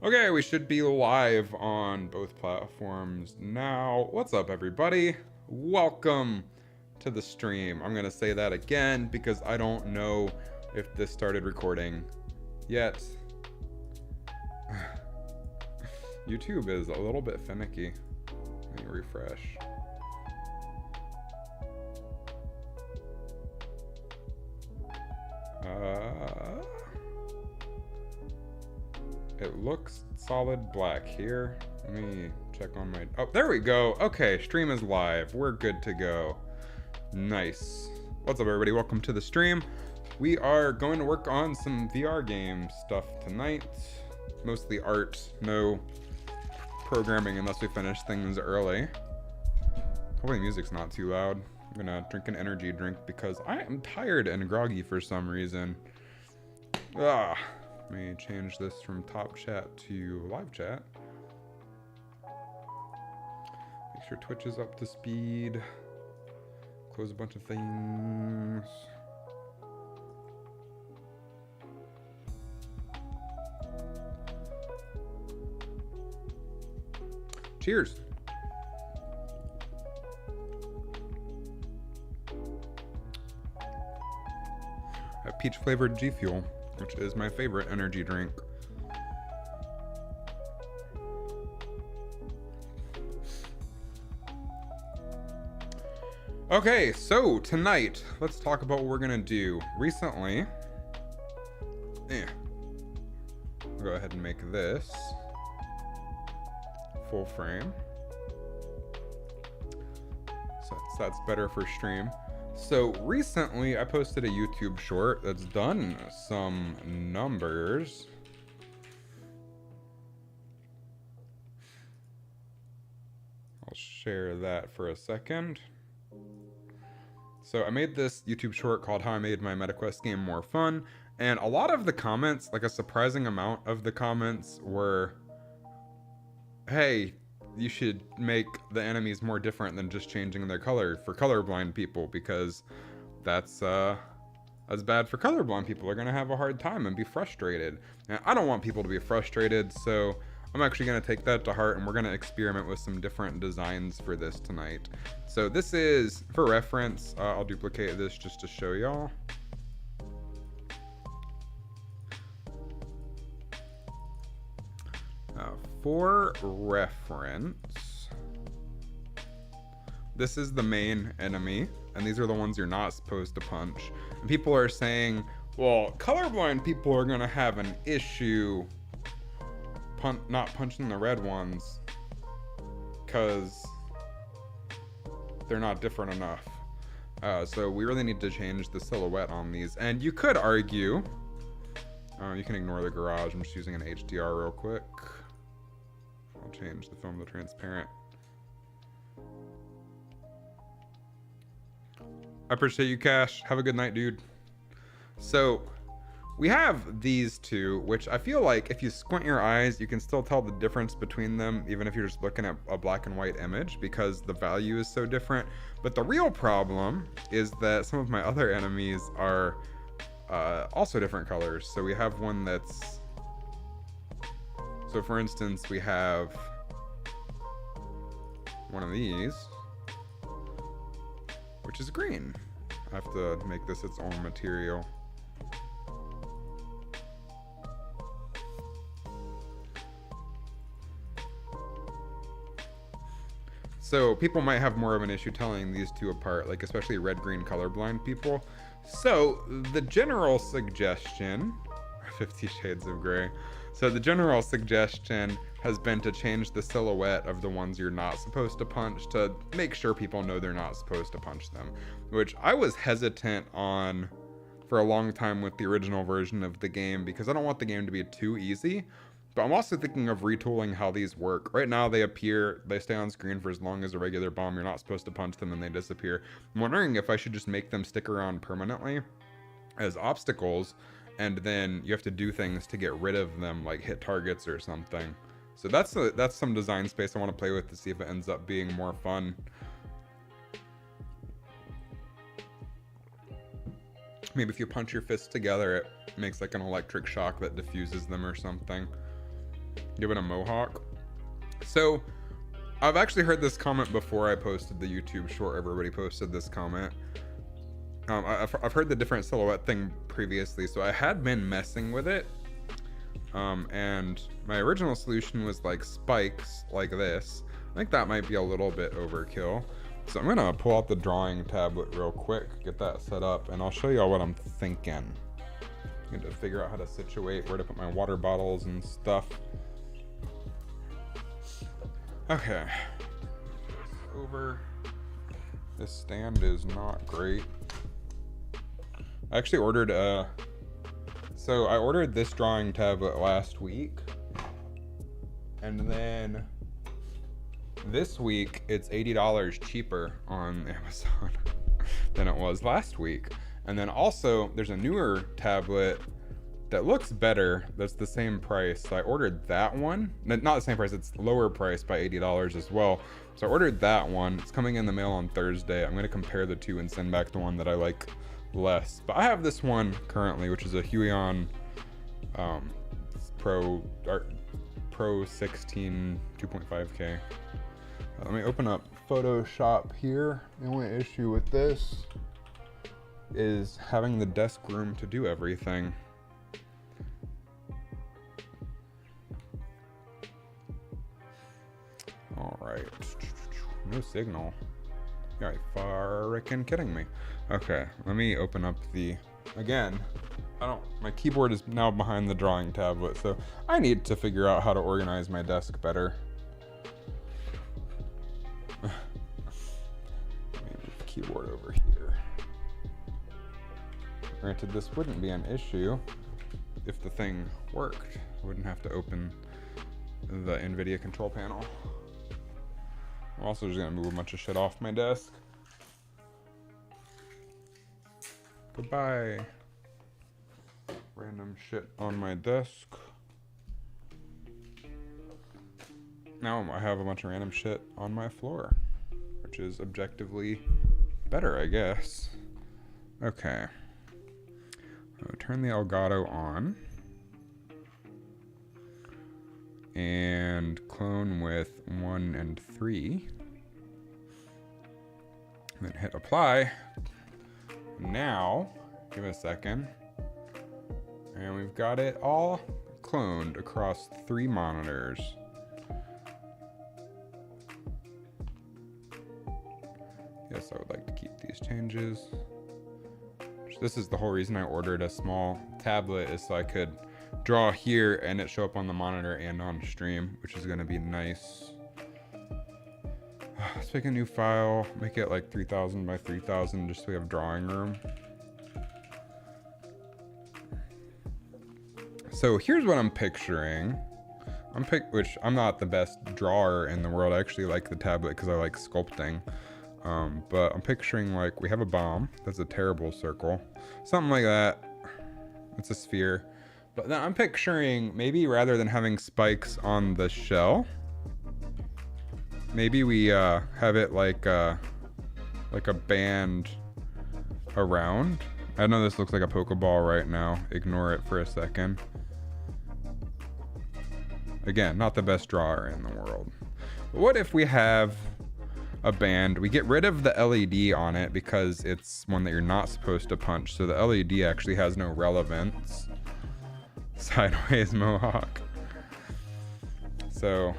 Okay, we should be live on both platforms now. What's up, everybody? Welcome to the stream. I'm gonna say that again because I don't know if this started recording yet. YouTube is a little bit finicky. Let me refresh. It looks solid black here. Let me check on my... Oh, there we go. Okay, stream is live. We're good to go. Nice. What's up, everybody? Welcome to the stream. We are going to work on some VR game stuff tonight. Mostly art, no programming unless we finish things early. Hopefully the music's not too loud. I'm gonna drink an energy drink because I am tired and groggy for some reason. Let me change this from top chat to live chat. Make sure Twitch is up to speed. Close a bunch of things. Cheers. A peach flavored G Fuel, which is my favorite energy drink. Okay, so tonight, let's talk about what we're gonna do. Recently, I'll go ahead and make this full frame. So that's better for stream. So recently I posted a YouTube short that's done some numbers. I'll share that for a second. So I made this YouTube short called How I Made My MetaQuest Game More Fun, and a lot of the comments, like a surprising amount of the comments, were, hey, you should make the enemies more different than just changing their color for colorblind people, because that's bad for colorblind people. They're gonna have a hard time and be frustrated. And I don't want people to be frustrated, so I'm actually gonna take that to heart and we're gonna experiment with some different designs for this tonight. So this is, for reference, I'll duplicate this just to show y'all. For reference, this is the main enemy, and these are the ones you're not supposed to punch. And people are saying, well, colorblind people are gonna have an issue not punching the red ones because they're not different enough. So we really need to change the silhouette on these. And you could argue, you can ignore the garage, I'm just using an HDR real quick. I'll change the film to transparent. I appreciate you, Cash. Have a good night, dude. So we have these two, which I feel like if you squint your eyes, you can still tell the difference between them, even if you're just looking at a black and white image, because the value is so different. But the real problem is that some of my other enemies are also different colors. So we have one that's... So for instance, we have one of these, which is green. I have to make this its own material. So people might have more of an issue telling these two apart, like especially red-green colorblind people. So the general suggestion, 50 Shades of Grey. So the general suggestion has been to change the silhouette of the ones you're not supposed to punch to make sure people know they're not supposed to punch them, which I was hesitant on for a long time with the original version of the game because I don't want the game to be too easy. But I'm also thinking of retooling how these work. Right now they stay on screen for as long as a regular bomb. You're not supposed to punch them and they disappear. I'm wondering if I should just make them stick around permanently as obstacles, and then you have to do things to get rid of them, like hit targets or something. So that's some design space I want to play with to see if it ends up being more fun. Maybe if you punch your fists together, it makes like an electric shock that diffuses them or something. Give it a mohawk. So I've actually heard this comment before I posted the YouTube short. Everybody posted this comment. I've heard the different silhouette thing previously, so I had been messing with it. And my original solution was like spikes like this. I think that might be a little bit overkill. So I'm gonna pull out the drawing tablet real quick, get that set up, and I'll show y'all what I'm thinking. I need to figure out how to situate, where to put my water bottles and stuff. Okay. Over. This stand is not great. I actually ordered so I ordered this drawing tablet last week, and then this week it's $80 cheaper on Amazon than it was last week. And then also there's a newer tablet that looks better that's the same price. So I ordered that one. Not the same price, it's lower price by $80 as well. So I ordered that one. It's coming in the mail on Thursday. I'm going to compare the two and send back the one that I like less. But I have this one currently, which is a Huion Pro 16 2.5K. Let me open up Photoshop here. The only issue with this is having the desk room to do everything. All right, no signal. You're freaking kidding me. Okay, let me open up the, again, my keyboard is now behind the drawing tablet, so I need to figure out how to organize my desk better. Keyboard over here. Granted, this wouldn't be an issue if the thing worked. I wouldn't have to open the NVIDIA control panel. I'm also just gonna move a bunch of shit off my desk. Goodbye. Random shit on my desk. Now I have a bunch of random shit on my floor, which is objectively better, I guess. Okay. I'll turn the Elgato on and clone with 1 and 3. And then hit apply. Now, give it a second. And we've got it all cloned across 3 monitors. Yes, I would like to keep these changes. This is the whole reason I ordered a small tablet, is so I could draw here and it show up on the monitor and on stream, which is gonna be nice. Let's make a new file, make it like 3000 by 3000, just so we have drawing room. So here's what I'm picturing. Which I'm not the best drawer in the world. I actually like the tablet because I like sculpting. But I'm picturing like we have a bomb. That's a terrible circle. Something like that. It's a sphere. But then I'm picturing maybe rather than having spikes on the shell, maybe we have it like a band around. I know this looks like a Pokeball right now. Ignore it for a second. Again, not the best drawer in the world. But what if we have a band, we get rid of the LED on it because it's one that you're not supposed to punch, so the LED actually has no relevance. Sideways mohawk. So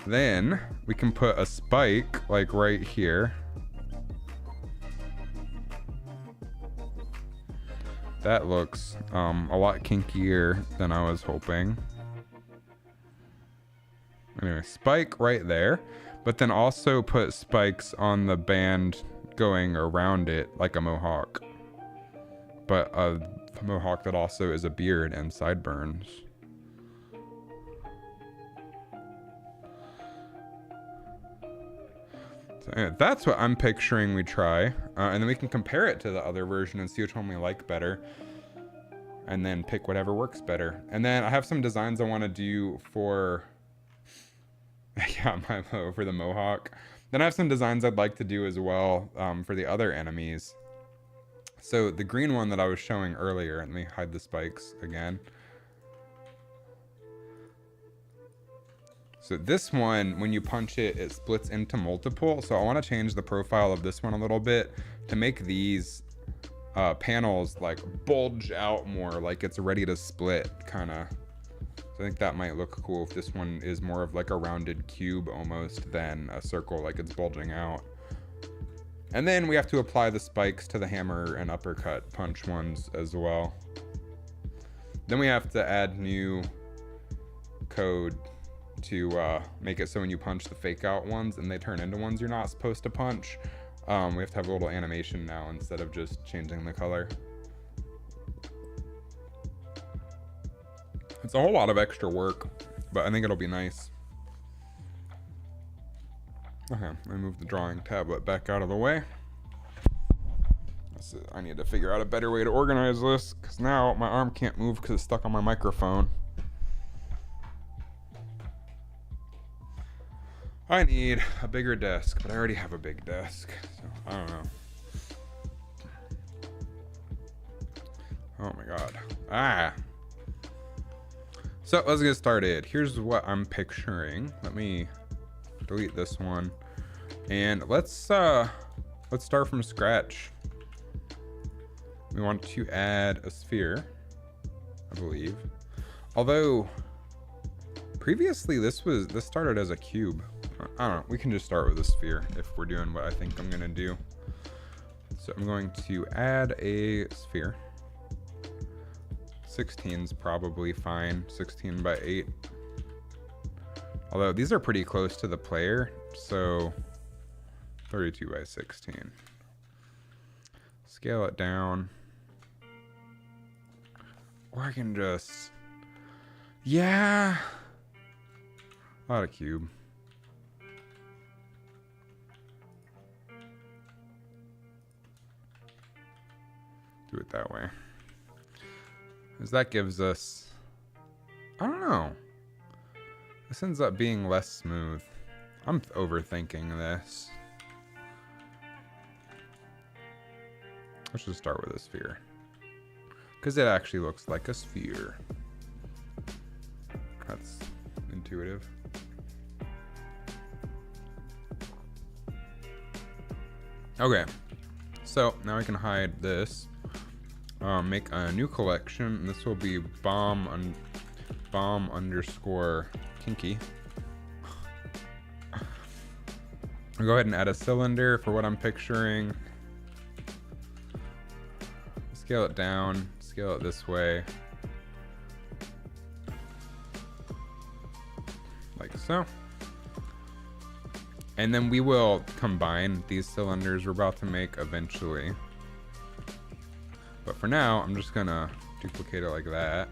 then we can put a spike like right here. That looks a lot kinkier than I was hoping. Anyway, spike right there, but then also put spikes on the band going around it like a mohawk, but a mohawk that also is a beard and sideburns. So anyway, that's what I'm picturing we try, and then we can compare it to the other version and see which one we like better, and then pick whatever works better. And then I have some designs I want to do for yeah, for the mohawk. Then I have some designs I'd like to do as well for the other enemies. So the green one that I was showing earlier, let me hide the spikes again. So this one, when you punch it, it splits into multiple. So I want to change the profile of this one a little bit to make these panels like bulge out more, like it's ready to split, kind of. So I think that might look cool if this one is more of like a rounded cube almost than a circle, like it's bulging out. And then we have to apply the spikes to the hammer and uppercut punch ones as well. Then we have to add new code to make it so when you punch the fake out ones and they turn into ones you're not supposed to punch, we have to have a little animation now instead of just changing the color. It's a whole lot of extra work, but I think it'll be nice. Okay, I move the drawing tablet back out of the way. I need to figure out a better way to organize this, because now my arm can't move because it's stuck on my microphone. I need a bigger desk, but I already have a big desk, so I don't know. Oh my god. Ah! So let's get started. Here's what I'm picturing. Let me delete this one. And let's start from scratch. We want to add a sphere, I believe. Although previously this started as a cube. I don't know, we can just start with a sphere if we're doing what I think I'm gonna do. So I'm going to add a sphere. 16's probably fine, 16 by 8. Although these are pretty close to the player, so 32 by 16. Scale it down. Or I can just, yeah, not a cube. Do it that way. Because that gives us, I don't know. This ends up being less smooth. I'm overthinking this. Let's just start with a sphere. Because it actually looks like a sphere. That's intuitive. Okay. So now we can hide this. Make a new collection. This will be bomb underscore kinky. I'll go ahead and add a cylinder for what I'm picturing. Scale it down, scale it this way. Like so. And then we will combine these cylinders we're about to make eventually. But for now, I'm just gonna duplicate it like that.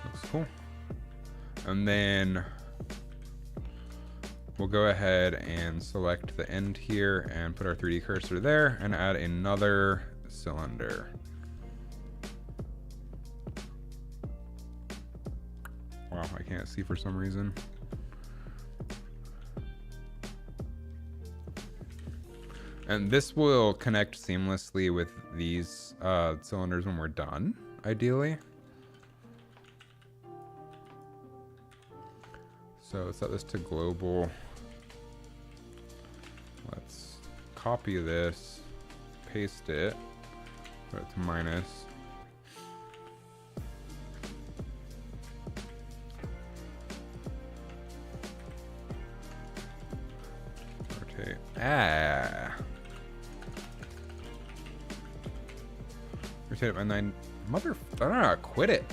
Looks cool. And then we'll go ahead and select the end here and put our 3D cursor there and add another cylinder. Wow, I can't see for some reason. And this will connect seamlessly with these cylinders when we're done, ideally. So set this to global. Let's copy this, paste it, put it to minus. Rotate. Ah. Rotate it by 9. Mother, I don't know, quit it.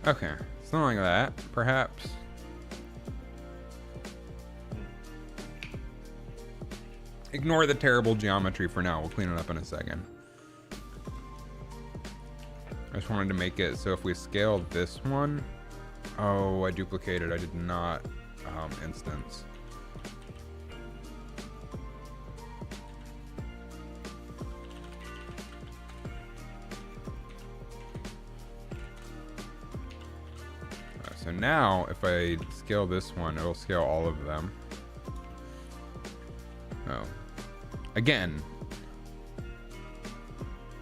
Okay, something like that, perhaps. Ignore the terrible geometry for now. We'll clean it up in a second. I just wanted to make it so if we scale this one, oh, I duplicated. I did not instance. So now, if I scale this one, it'll scale all of them. Oh. Again,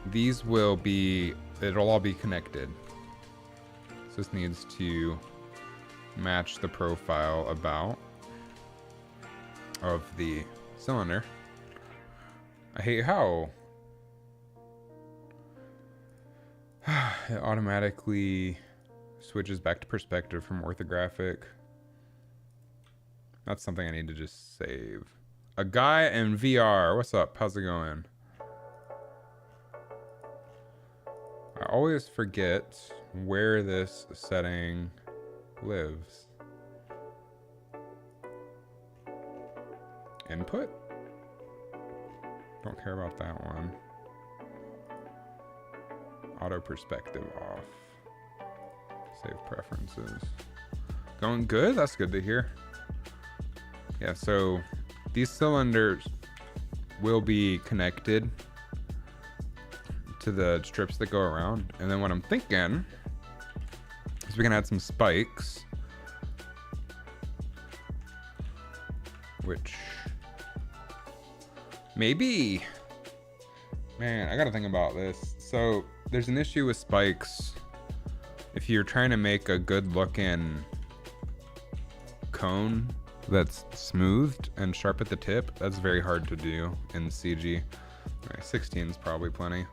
these will be, it'll all be connected. So this needs to match the profile about of the cylinder. I hate how it automatically switches back to perspective from orthographic. That's something I need to just save. A guy in VR. What's up? How's it going? I always forget where this setting lives. Input? Don't care about that one. Auto perspective off. Save preferences. Going good? That's good to hear. Yeah, so these cylinders will be connected to the strips that go around. And then what I'm thinking is we can add some spikes, which maybe, man, I gotta think about this. So there's an issue with spikes. If you're trying to make a good looking cone that's smoothed and sharp at the tip, that's very hard to do in CG. Right, 16 is probably plenty.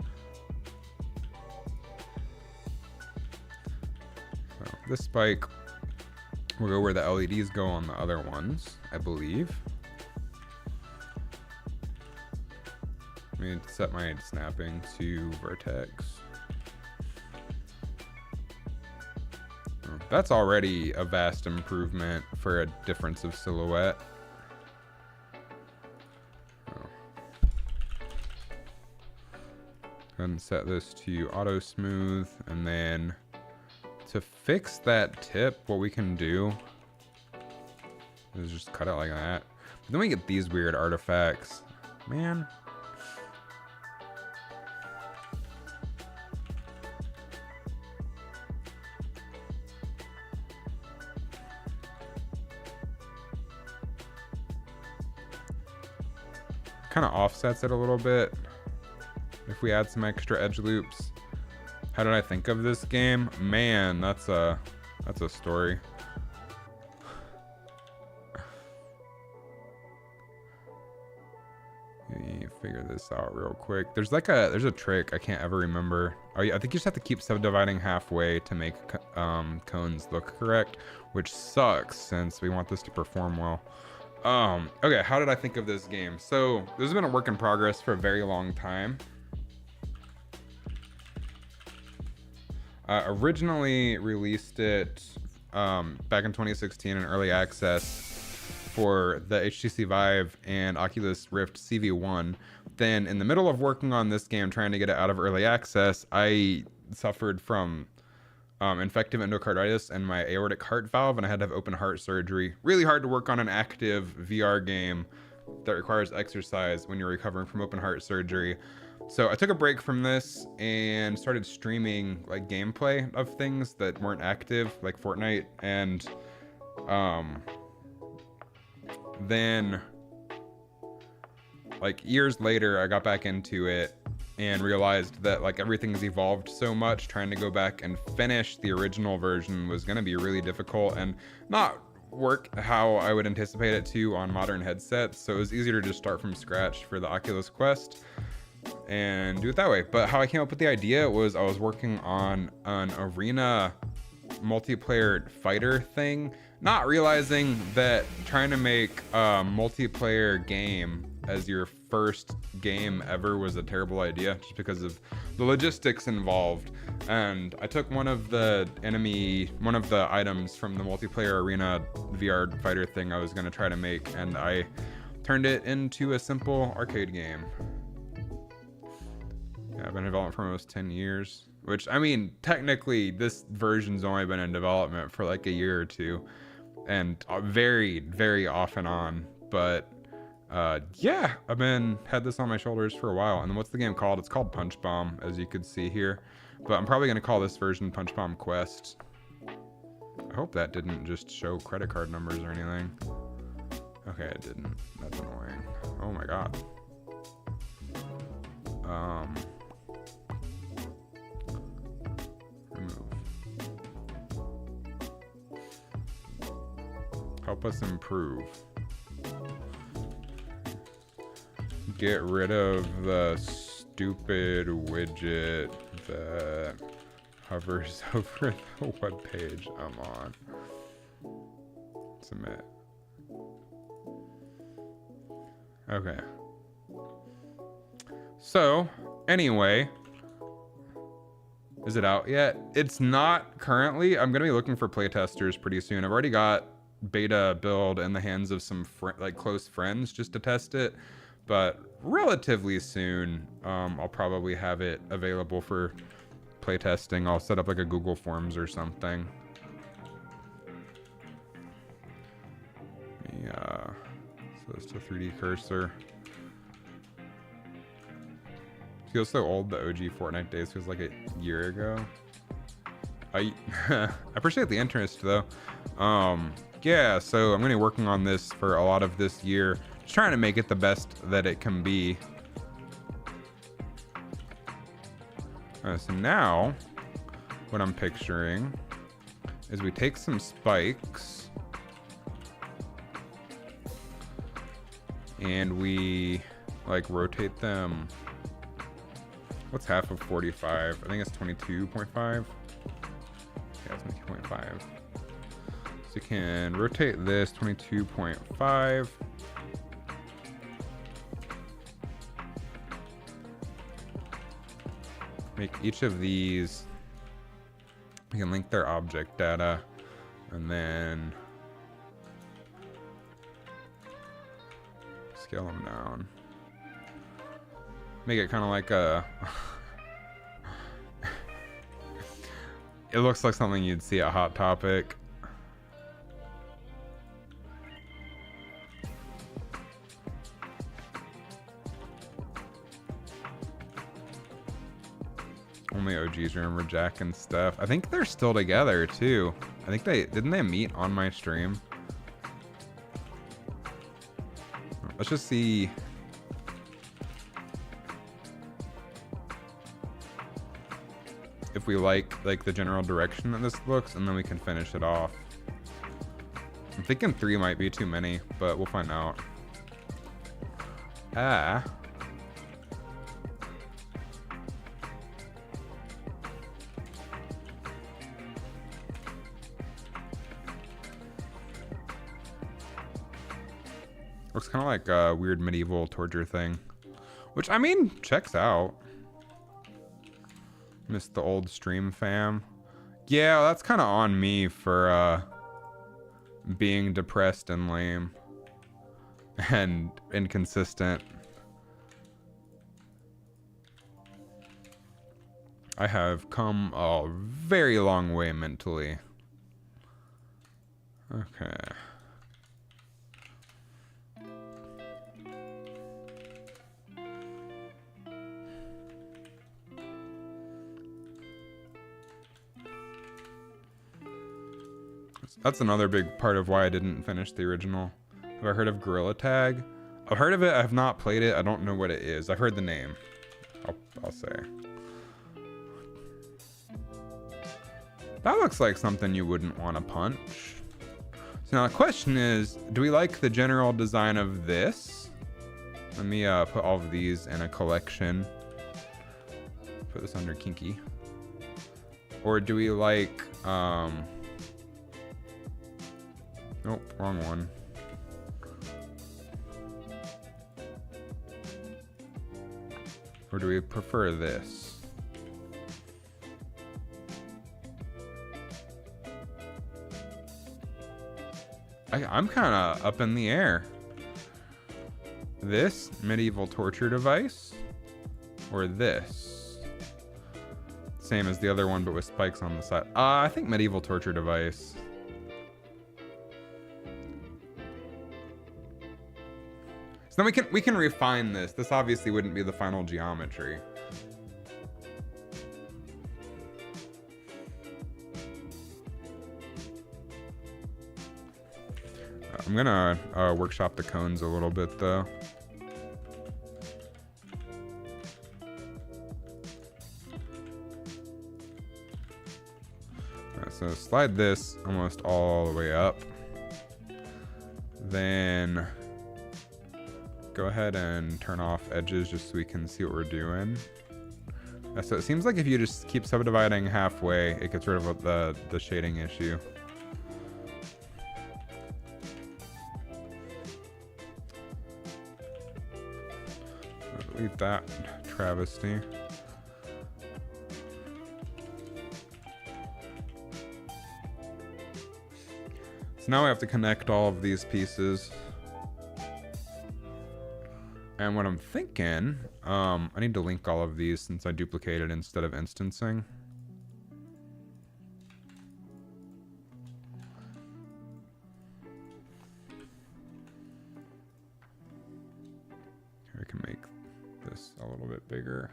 So this spike will go where the LEDs go on the other ones, I believe. Let me set my snapping to vertex. That's already a vast improvement for a difference of silhouette. And set this to auto smooth, and then to fix that tip, what we can do is just cut it like that. But then we get these weird artifacts. Man. Kind of offsets it a little bit if we add some extra edge loops. How did I think of this game? Man, that's a story. Let me figure this out real quick. There's a trick I can't ever remember. Oh yeah, I think you just have to keep subdividing halfway to make cones look correct, which sucks since we want this to perform well. Okay, how did I think of this game? So this has been a work in progress for a very long time. Originally released it back in 2016 in early access for the HTC Vive and Oculus Rift CV1. Then in the middle of working on this game, trying to get it out of early access, I suffered from infective endocarditis and my aortic heart valve, and I had to have open heart surgery. Really hard to work on an active VR game that requires exercise when you're recovering from open heart surgery. So I took a break from this and started streaming like gameplay of things that weren't active, like Fortnite, and then like years later I got back into it and realized that like everything's evolved so much. Trying to go back and finish the original version was going to be really difficult and not work how I would anticipate it to on modern headsets. So it was easier to just start from scratch for the Oculus Quest and do it that way. But how I came up with the idea was I was working on an arena multiplayer fighter thing, not realizing that trying to make a multiplayer game as your first game ever was a terrible idea, just because of the logistics involved. And I took one of the items from the multiplayer arena VR fighter thing I was going to try to make, and I turned it into a simple arcade game. Yeah, I've been in development for almost 10 years, which, I mean, technically this version's only been in development for like a year or two, and very, very off and on. But yeah, I've had this on my shoulders for a while. And what's the game called? It's called Punch Bomb, as you could see here. But I'm probably going to call this version Punch Bomb Quest. I hope that didn't just show credit card numbers or anything. Okay, it didn't. That's annoying. Oh my god. Remove. Help us improve. Get rid of the stupid widget that hovers over the web page I'm on. Submit. Okay. So, anyway, is it out yet? It's not currently. I'm going to be looking for playtesters pretty soon. I've already got beta build in the hands of some close friends just to test it, but relatively soon I'll probably have it available for playtesting. I'll set up like a Google Forms or something. Yeah. So it's a 3D cursor. Feels so old. The OG Fortnite days feels like a year ago. I appreciate the interest though. Yeah, so I'm gonna be working on this for a lot of this year, just trying to make it the best that it can be. So now, what I'm picturing is we take some spikes and we like rotate them. What's half of 45? I think it's 22.5. Yeah, it's 22.5. So you can rotate this 22.5. Make each of these, we can link their object data, and then scale them down. Make it kind of like a it looks like something you'd see at Hot Topic. Only OGs remember Jack and Steph. I think they're still together too. I think didn't they meet on my stream? Let's just see. If we like the general direction that this looks, and then we can finish it off. I'm thinking 3 might be too many, but we'll find out. Looks kind of like a weird medieval torture thing, which I mean checks out. Missed the old stream fam. Yeah, that's kind of on me for being depressed and lame and inconsistent. I have come a very long way mentally. Okay. That's another big part of why I didn't finish the original. Have I heard of Gorilla Tag? I've heard of it. I have not played it. I don't know what it is. I've heard the name. I'll say. That looks like something you wouldn't want to punch. So now the question is, do we like the general design of this? Let me put all of these in a collection. Put this under kinky. Or do we like nope, wrong one. Or do we prefer this? I'm kind of up in the air. This medieval torture device or this? Same as the other one, but with spikes on the side. I think medieval torture device. So then we can refine this. This obviously wouldn't be the final geometry. I'm gonna workshop the cones a little bit though. So slide this almost all the way up. Then go ahead and turn off edges just so we can see what we're doing. So it seems like if you just keep subdividing halfway, it gets rid of the shading issue. Leave that travesty. So now we have to connect all of these pieces. And what I'm thinking, I need to link all of these since I duplicated instead of instancing. Here, I can make this a little bit bigger.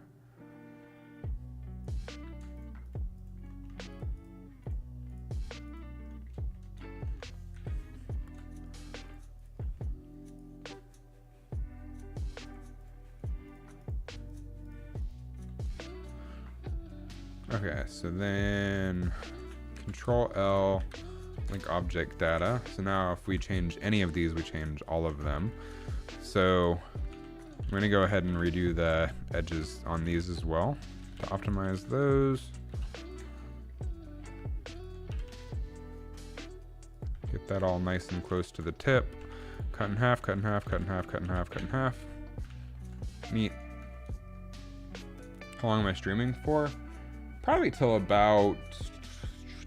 Okay, so then Control L, link object data. So now if we change any of these, we change all of them. So I'm going to go ahead and redo the edges on these as well to optimize those. Get that all nice and close to the tip. Cut in half, cut in half, cut in half, cut in half, cut in half. Neat. How long am I streaming for? Probably till about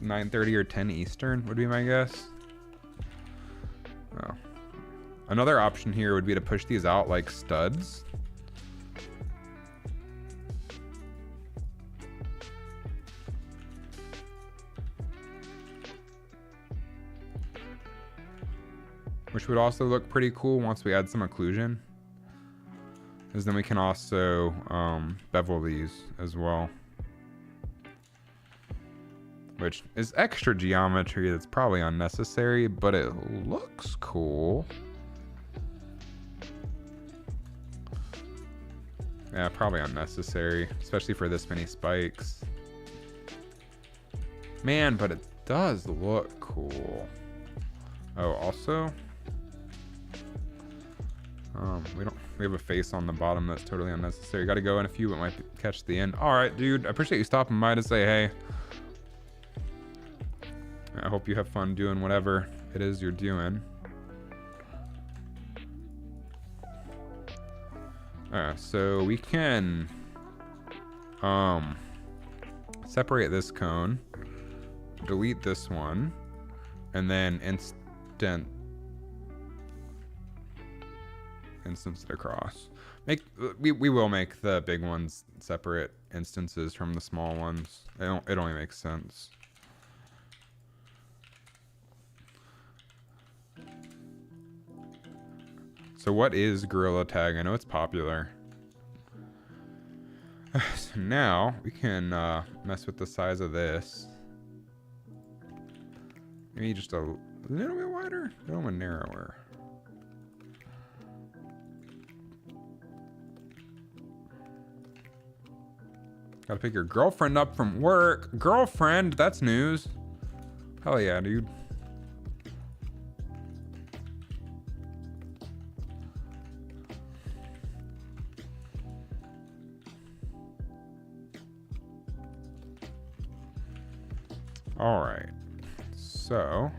9:30 or 10 Eastern would be my guess. Oh. Another option here would be to push these out like studs. Which would also look pretty cool once we add some occlusion. Because then we can also bevel these as well. Which is extra geometry that's probably unnecessary, but it looks cool. Yeah, probably unnecessary, especially for this many spikes. Man, but it does look cool. Oh, also, we have a face on the bottom that's totally unnecessary. Got to go in a few, but might catch the end. All right, dude, I appreciate you stopping by to say hey. I hope you have fun doing whatever it is you're doing. So we can separate this cone, delete this one, and then instance it across. We will make the big ones separate instances from the small ones. It only makes sense. So what is Gorilla Tag? I know it's popular. So now we can mess with the size of this. Maybe just a little bit wider, a little bit narrower. Gotta pick your girlfriend up from work. Girlfriend, that's news. Hell yeah, dude. All right, so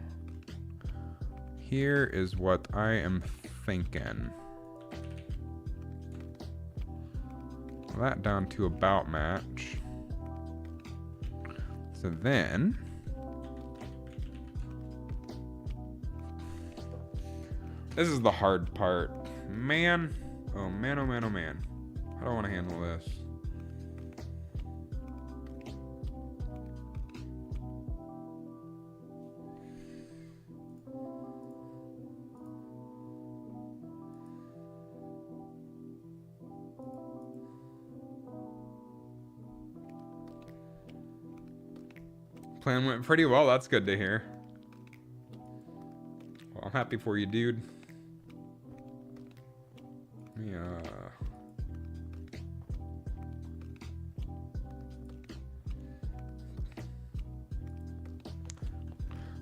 here is what I am thinking. That down to about match. So then this is the hard part. Man, oh man, oh man, oh man. How do I want to handle this? Plan went pretty well. That's good to hear. Well, I'm happy for you, dude. Yeah.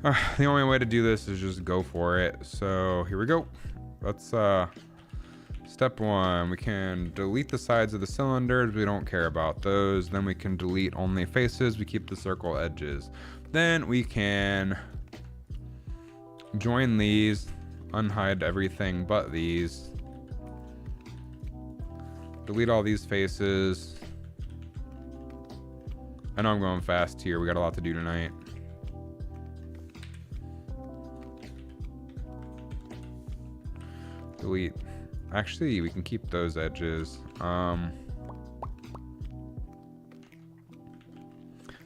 The only way to do this is just go for it. So here we go. Let's step one. We can delete the sides of the cylinders. We don't care about those. Then we can delete only faces. We keep the circle edges. Then we can join these, unhide everything but these. Delete all these faces. I know I'm going fast here. We got a lot to do tonight. Delete. Actually, we can keep those edges.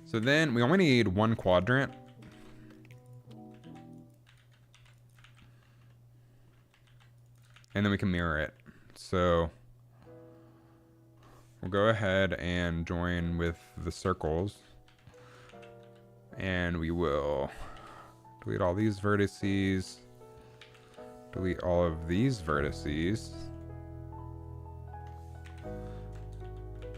So then we only need one quadrant. And then we can mirror it. So we'll go ahead and join with the circles. And we will delete all these vertices. Delete all of these vertices.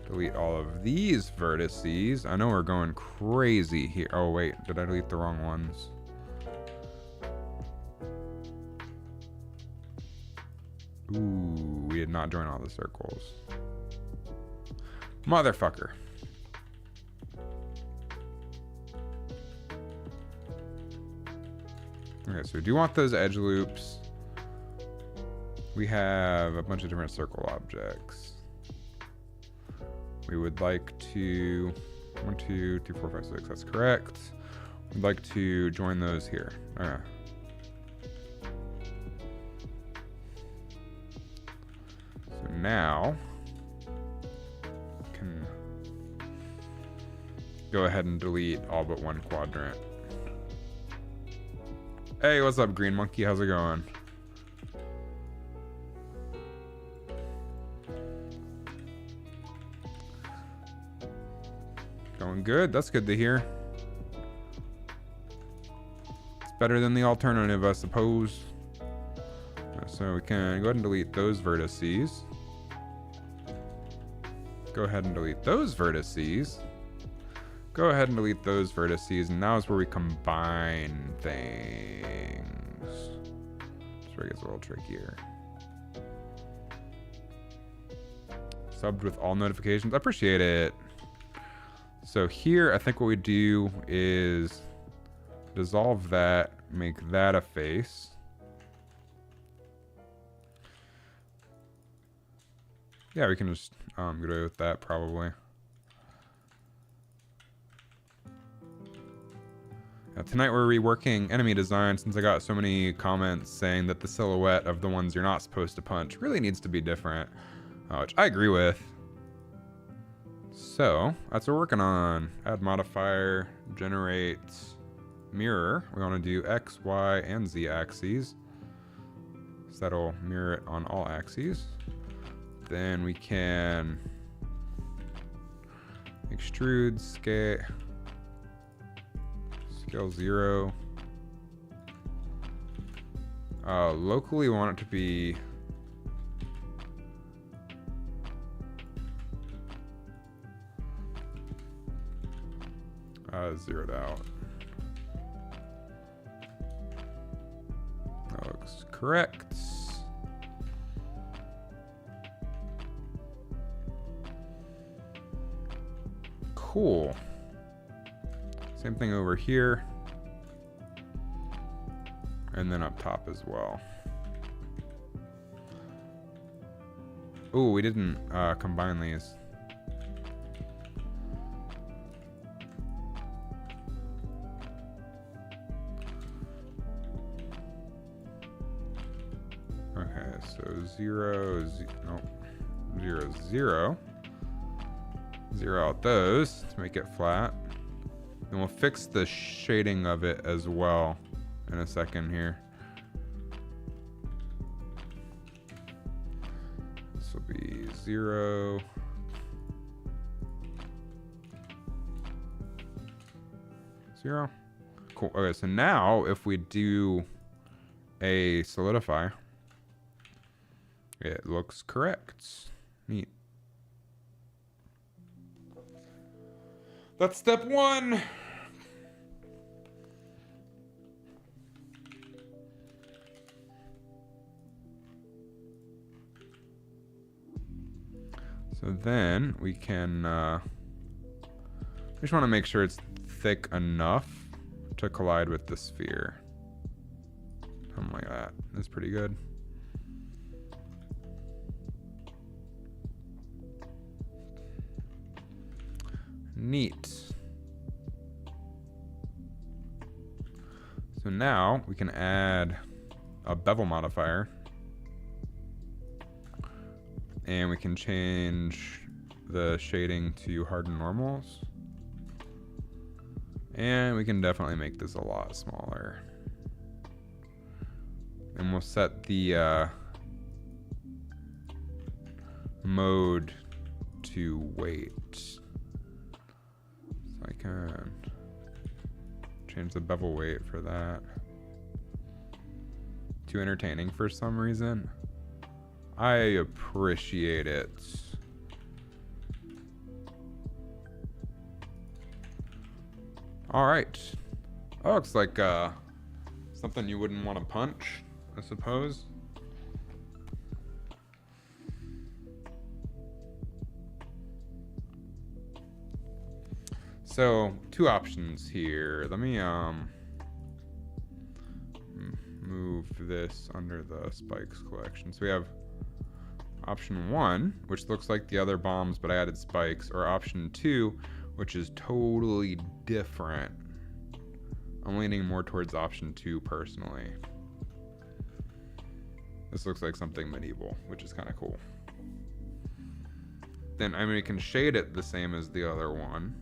Delete all of these vertices. I know we're going crazy here. Oh, wait. Did I delete the wrong ones? Ooh, we did not join all the circles. Motherfucker. Okay, so we do want those edge loops. We have a bunch of different circle objects. We would like to 1, 2, 3, 4, 5, 6. That's correct. We'd like to join those here. Okay. So now can go ahead and delete all but one quadrant. Hey, what's up, Green Monkey? How's it going? Going good. That's good to hear. It's better than the alternative, I suppose. So we can go ahead and delete those vertices. Go ahead and delete those vertices. Go ahead and delete those vertices. And now is where we combine things. That's where it gets a little trickier. Subbed with all notifications. I appreciate it. So here, I think what we do is dissolve that, make that a face. Yeah, we can just get away with that probably. Tonight we're reworking enemy design since I got so many comments saying that the silhouette of the ones you're not supposed to punch really needs to be different, which I agree with. So that's what we're working on. Add modifier, generate mirror. We want to do X, Y, and Z axes. So that'll mirror it on all axes. Then we can extrude, scale 0. Locally, we want it to be zeroed out. That looks correct. Cool. Same thing over here. And then up top as well. Ooh, we didn't combine these. Okay, so 0, 0. Zero out those to make it flat. Then we'll fix the shading of it as well in a second here. This will be 0. Zero. Cool. Okay, so now if we do a solidify, it looks correct. Neat. That's step 1. So then we can, we just want to make sure it's thick enough to collide with the sphere. Something like that. That's pretty good. Neat. So now we can add a bevel modifier. And we can change the shading to hardened normals. And we can definitely make this a lot smaller. And we'll set the mode to weight. So I can change the bevel weight for that. Too entertaining for some reason. I appreciate it. All right. That looks like something you wouldn't want to punch, I suppose. So, two options here. Let me move this under the spikes collection. So we have option 1, which looks like the other bombs, but I added spikes, or option 2, which is totally different. I'm leaning more towards option 2 personally. This looks like something medieval, which is kind of cool. Then, I mean, we can shade it the same as the other one.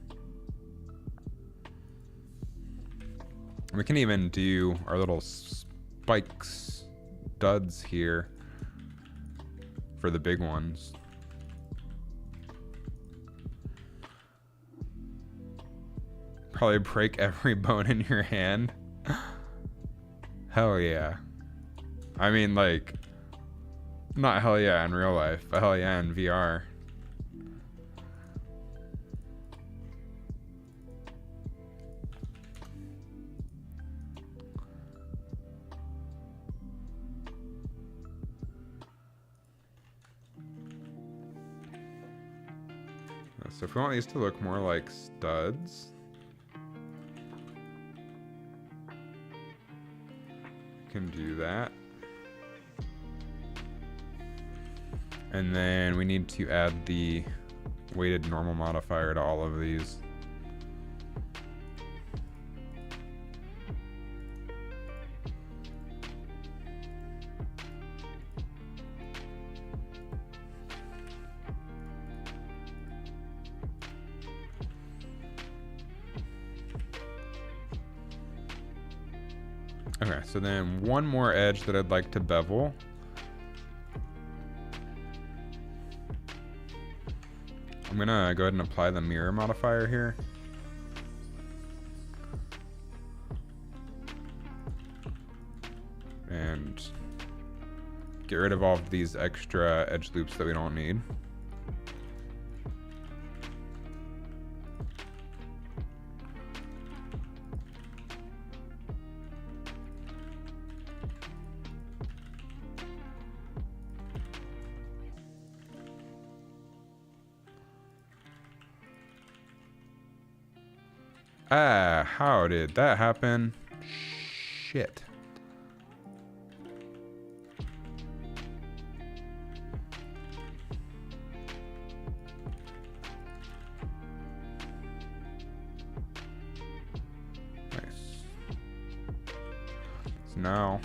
We can even do our little spikes, studs here for the big ones. Probably break every bone in your hand. Hell yeah. I mean, like, not hell yeah in real life, but hell yeah in VR. So if we want these to look more like studs, we can do that. And then we need to add the weighted normal modifier to all of these. Okay, so then one more edge that I'd like to bevel. I'm gonna go ahead and apply the mirror modifier here. And get rid of all of these extra edge loops that we don't need. Ah, how did that happen? Shit. Nice. So now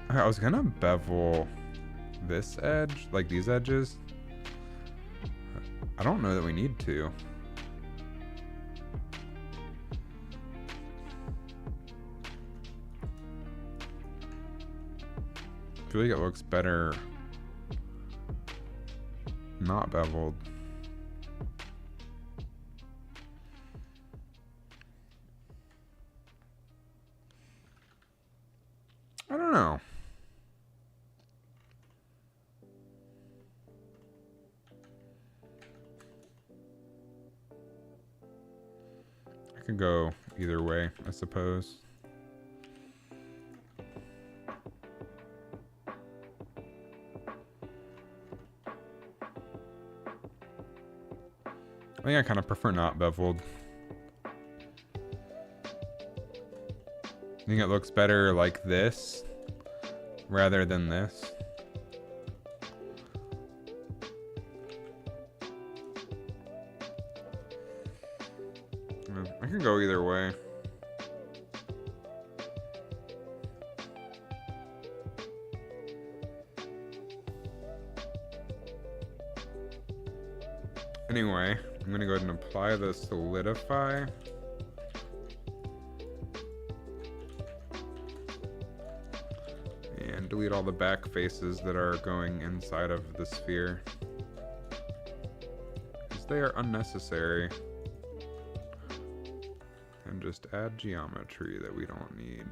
I was gonna bevel this edge, like these edges. I don't know that we need to. I feel like it looks better not beveled. I don't know. Could go either way, I suppose. think I kind of prefer not beveled. I think it looks better like this rather than this. I can go either way. Anyway, I'm gonna go ahead and apply the solidify. And delete all the back faces that are going inside of the sphere, because they are unnecessary. And just add geometry that we don't need.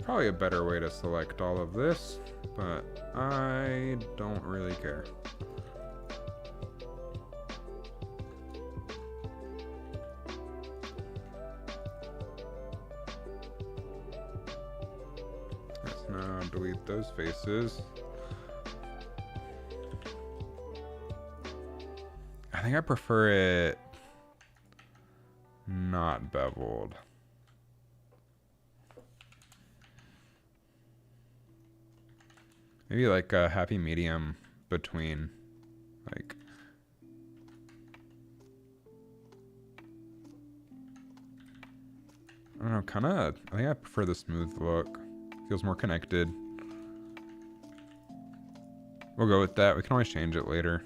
Probably a better way to select all of this, but I don't really care. Let's now delete those faces. I think I prefer it not beveled. Maybe like a happy medium between, like, I don't know, kind of, I think I prefer the smooth look. Feels more connected. We'll go with that. We can always change it later.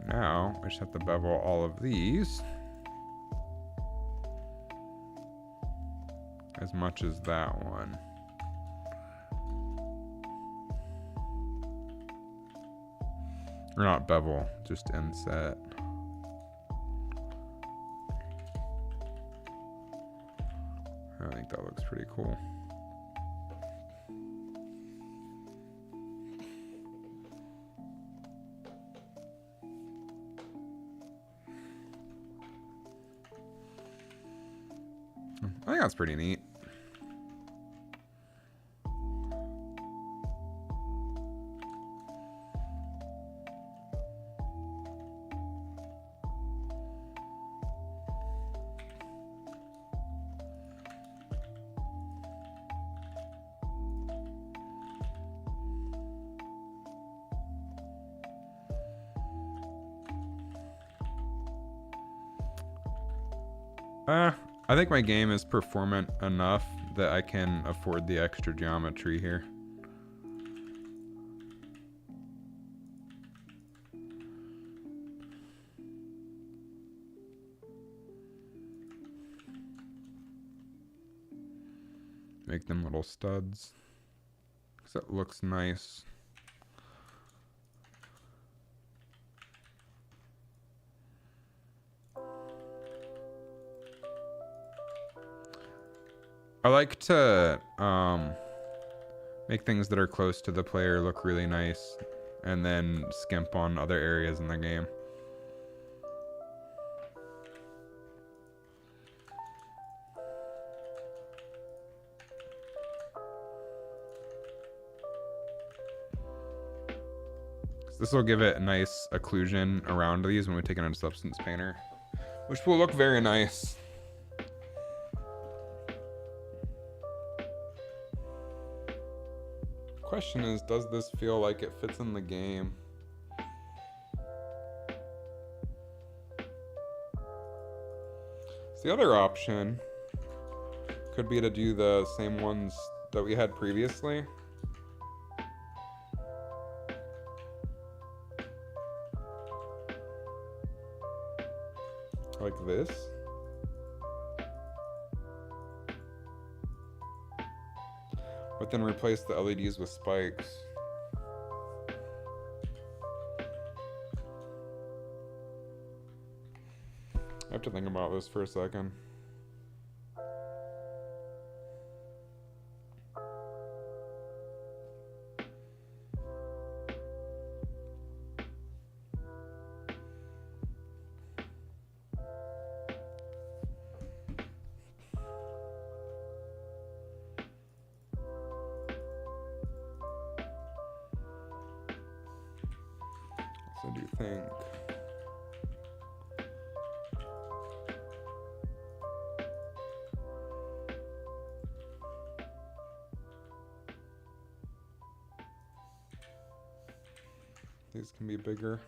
Now, I just have to bevel all of these as much as that one. Or not bevel, just inset. I think that looks pretty cool. I think that's pretty neat. I think my game is performant enough that I can afford the extra geometry here. Make them little studs, because that looks nice. I like to make things that are close to the player look really nice, and then skimp on other areas in the game. This will give it a nice occlusion around these when we take it into Substance Painter, which will look very nice. Question is, does this feel like it fits in the game? So the other option Could be to do the same ones that we had previously. Like this. But then replace the LEDs with spikes. I have to think about this for a second. So do you think? These can be bigger.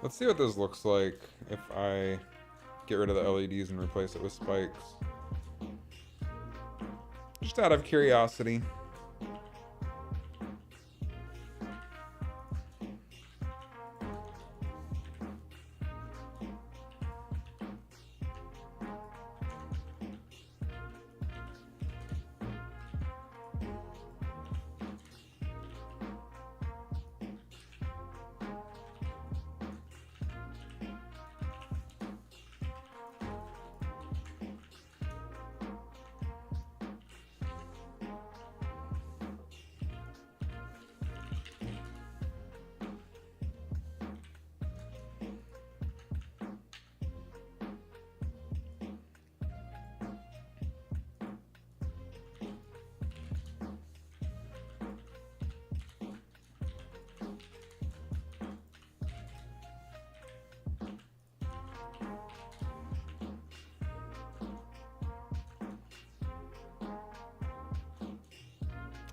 Let's see what this looks like if I get rid of the LEDs and replace it with spikes. Just out of curiosity.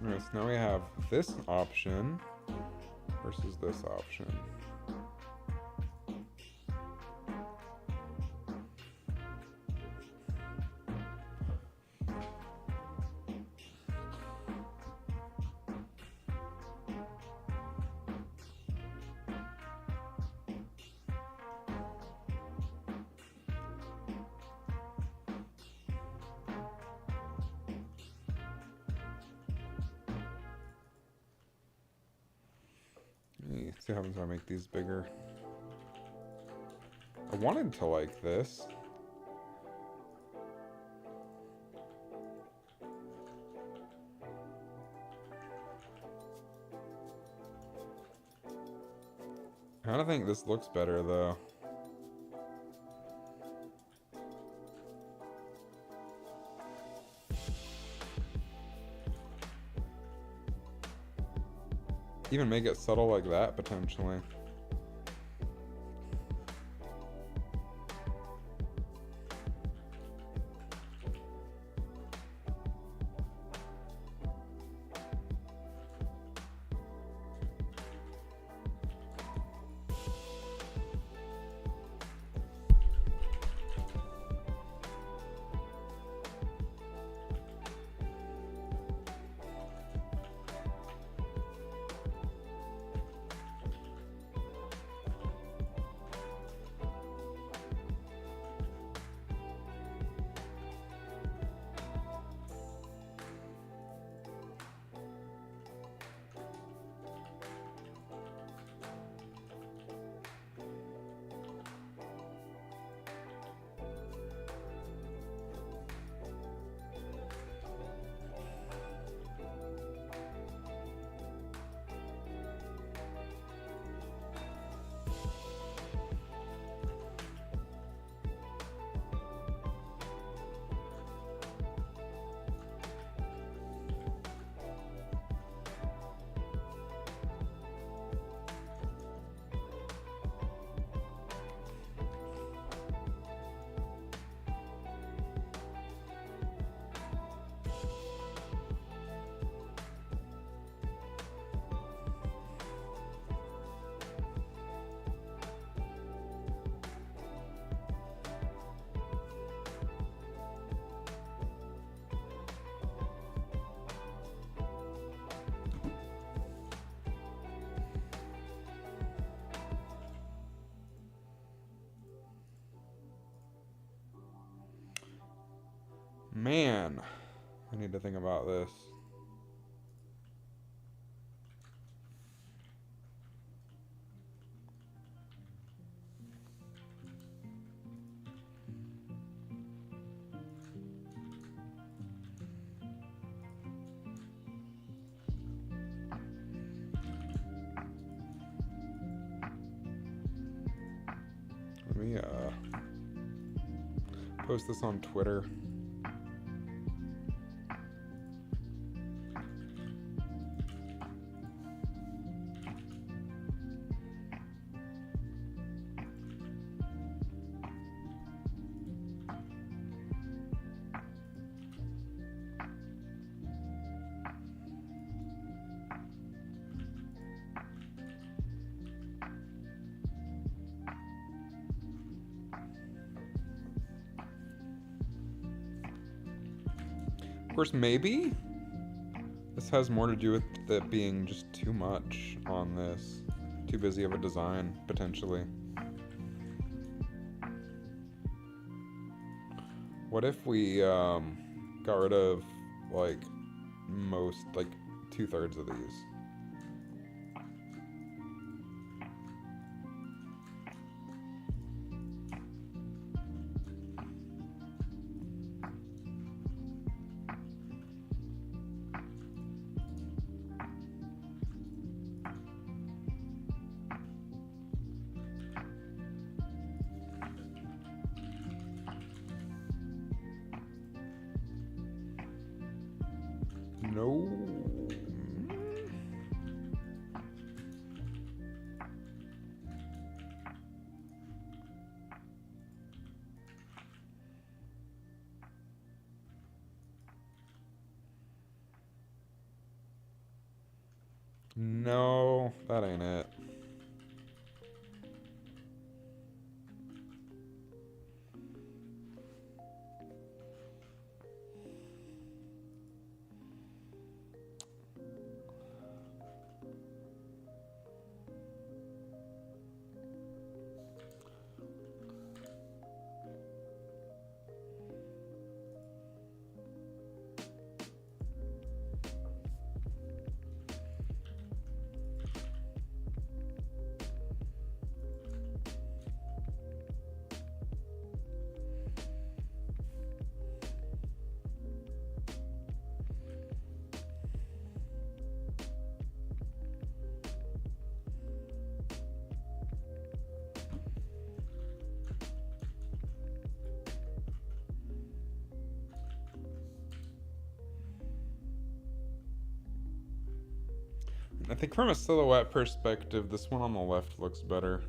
Alright, so now we have this option versus this option. See what happens when I make these bigger. I wanted to like this. I kind of think this looks better though. Even make it subtle like that, potentially. Man, I need to think about this. Let me post this on Twitter. Of course, maybe this has more to do with it being just too much on this. Too busy of a design, potentially. What if we got rid of, like, most, like, 2/3 of these? No. No, that ain't it. I think from a silhouette perspective, this one on the left looks better.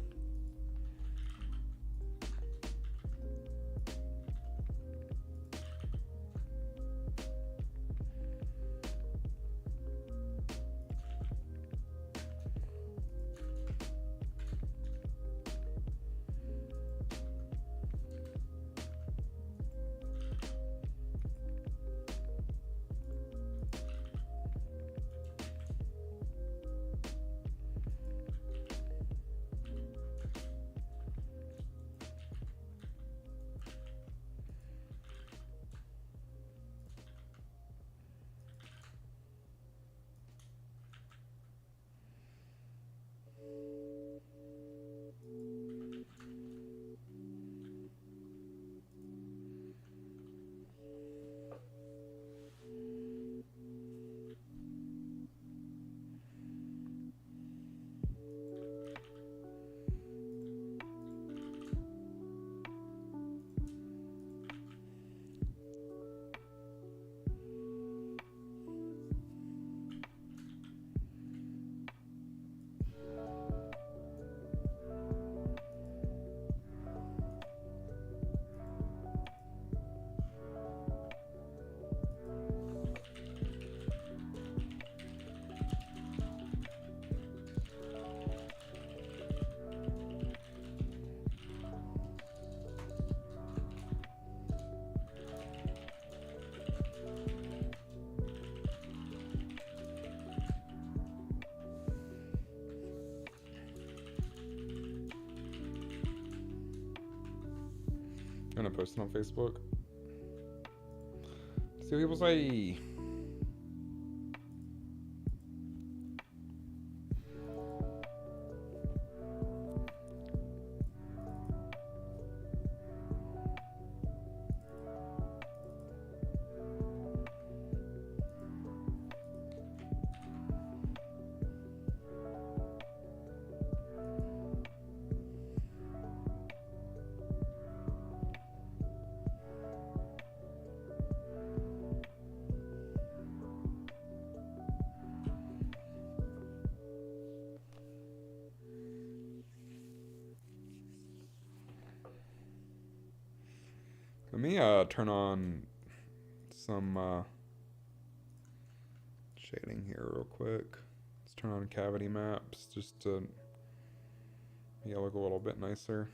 I'm gonna post it on Facebook. See what people say. Let me turn on some shading here real quick. Let's turn on cavity maps just to make it look a little bit nicer.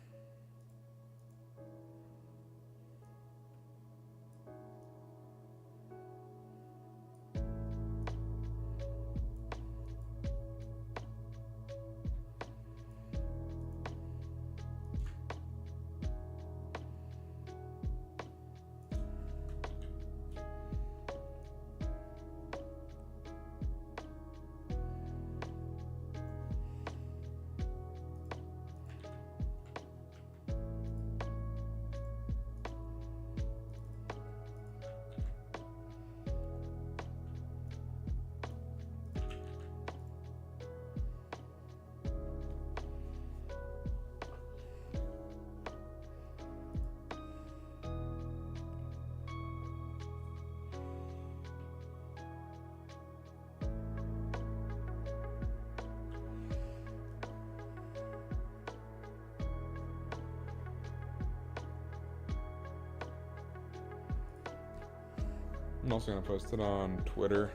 I'm also going to post it on Twitter.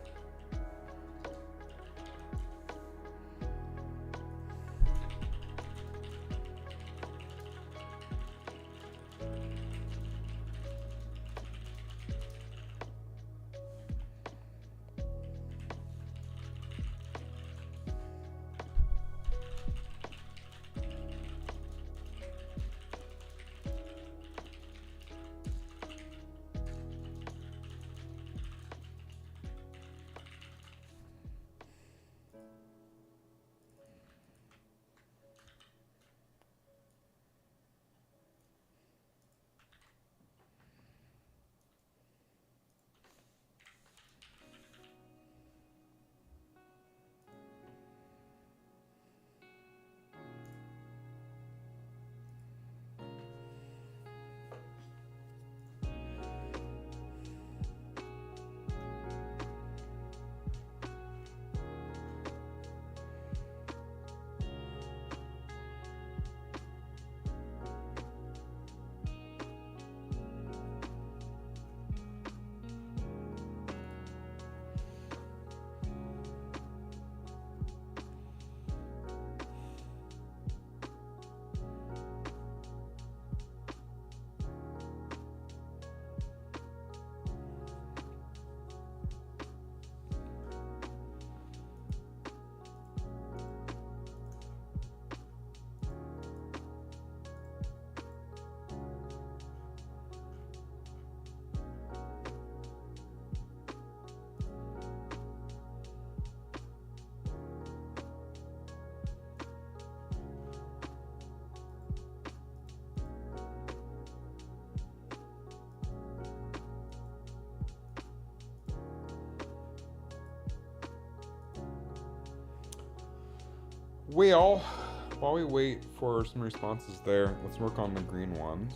Well, while we wait for some responses there, let's work on the green ones.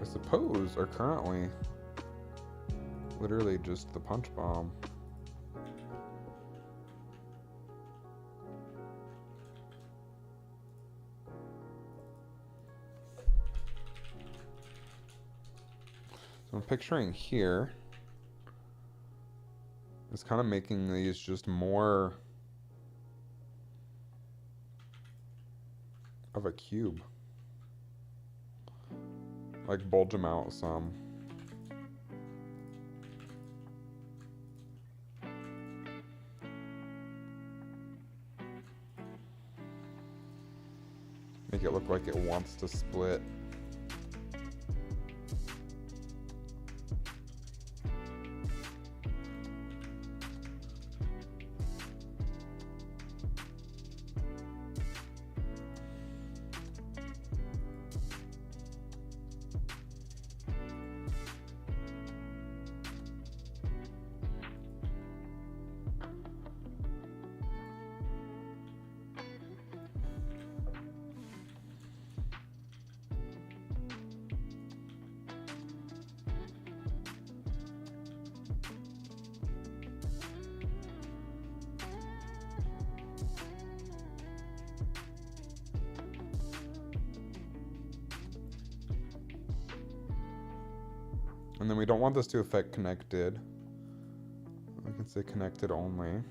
I suppose are currently literally just the punch bomb. So I'm picturing here is kind of making these just more of a cube. Like bulge them out some. make it look like it wants to split. And then we don't want this to affect connected. We can say connected only.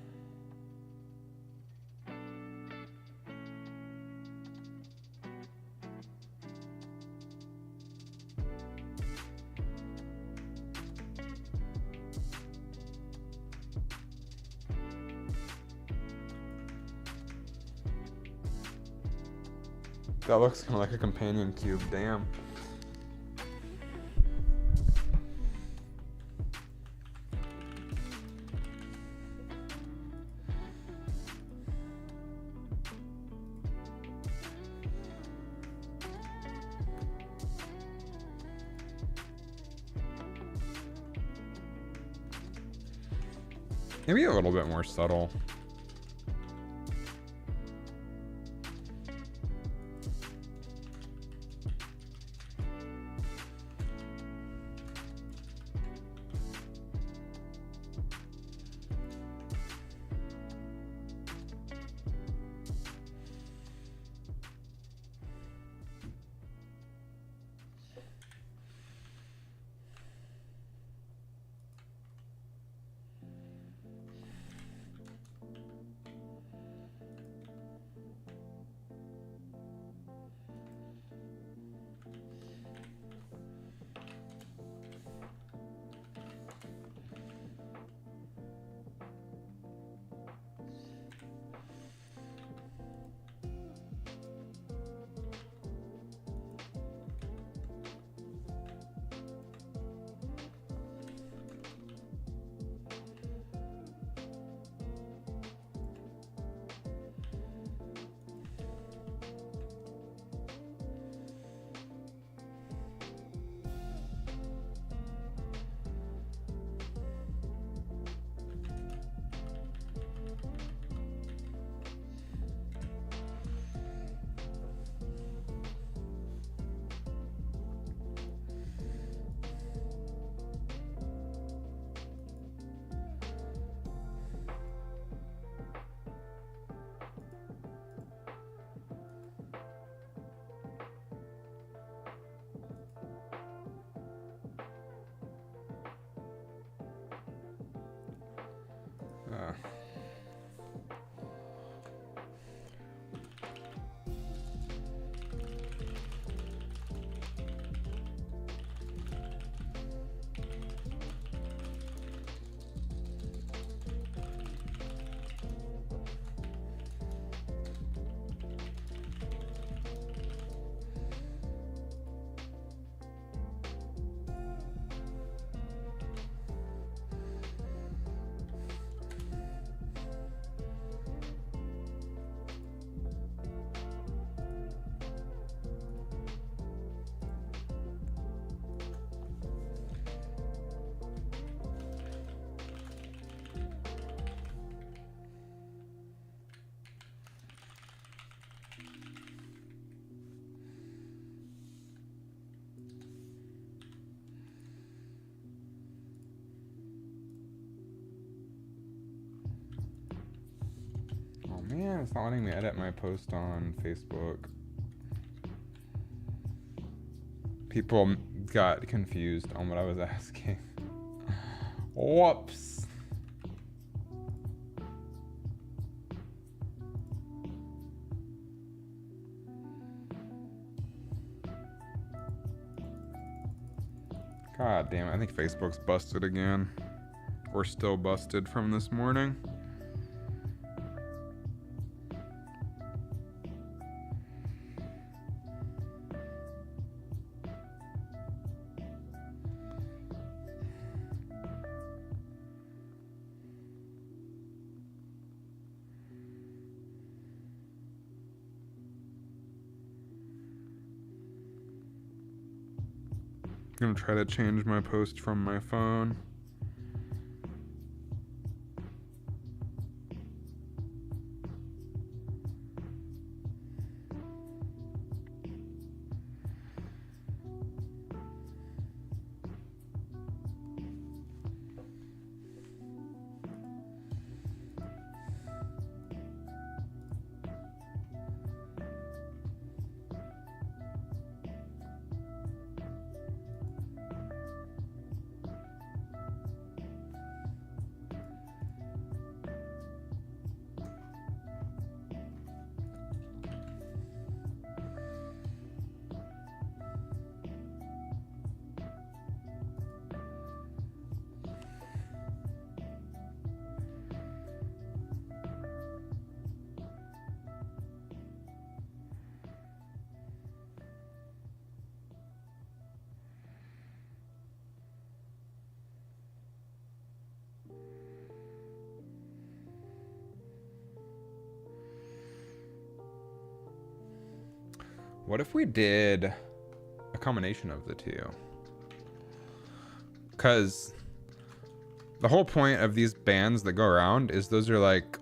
That looks kind of like a companion cube, damn. Maybe a little bit more subtle. Man, it's not letting me edit my post on Facebook. People got confused on what I was asking. Whoops. God damn it, I think Facebook's busted again. We're still busted from this morning. I'm gonna try to change my post from my phone. What if we did a combination of the two? Because the whole point of these bands that go around is those are like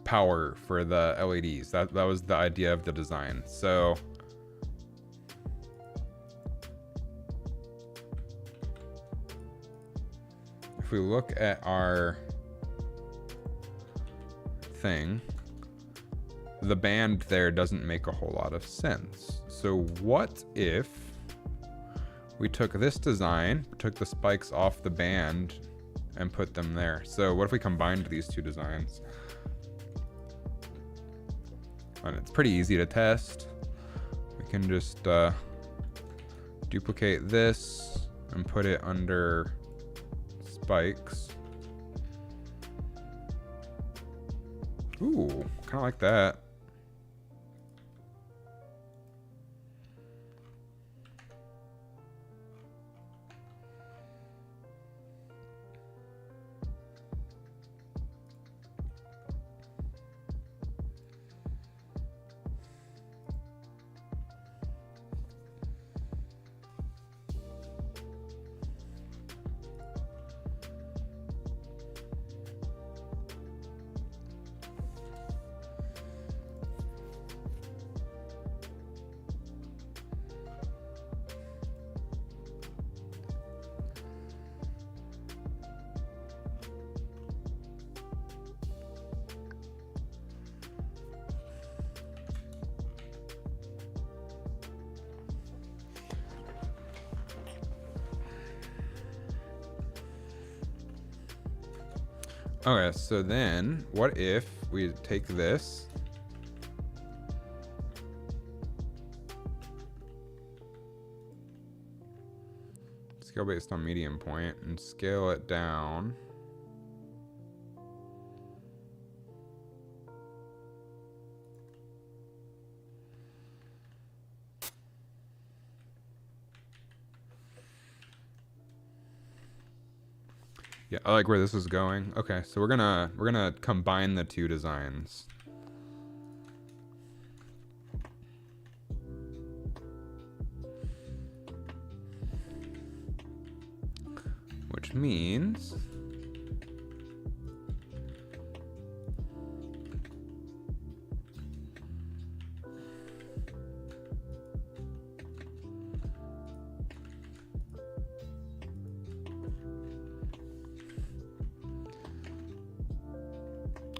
power for the LEDs. That was the idea of the design. So if we look at our thing, the band there doesn't make a whole lot of sense. So what if we took this design, took the spikes off the band and put them there? So what if we combined these two designs? And it's pretty easy to test. We can just duplicate this and put it under spikes. Ooh, kind of like that. Okay, so then what if we take this scale based on medium point and scale it down Yeah, I like where this is going. Okay, so we're gonna combine the two designs. Which means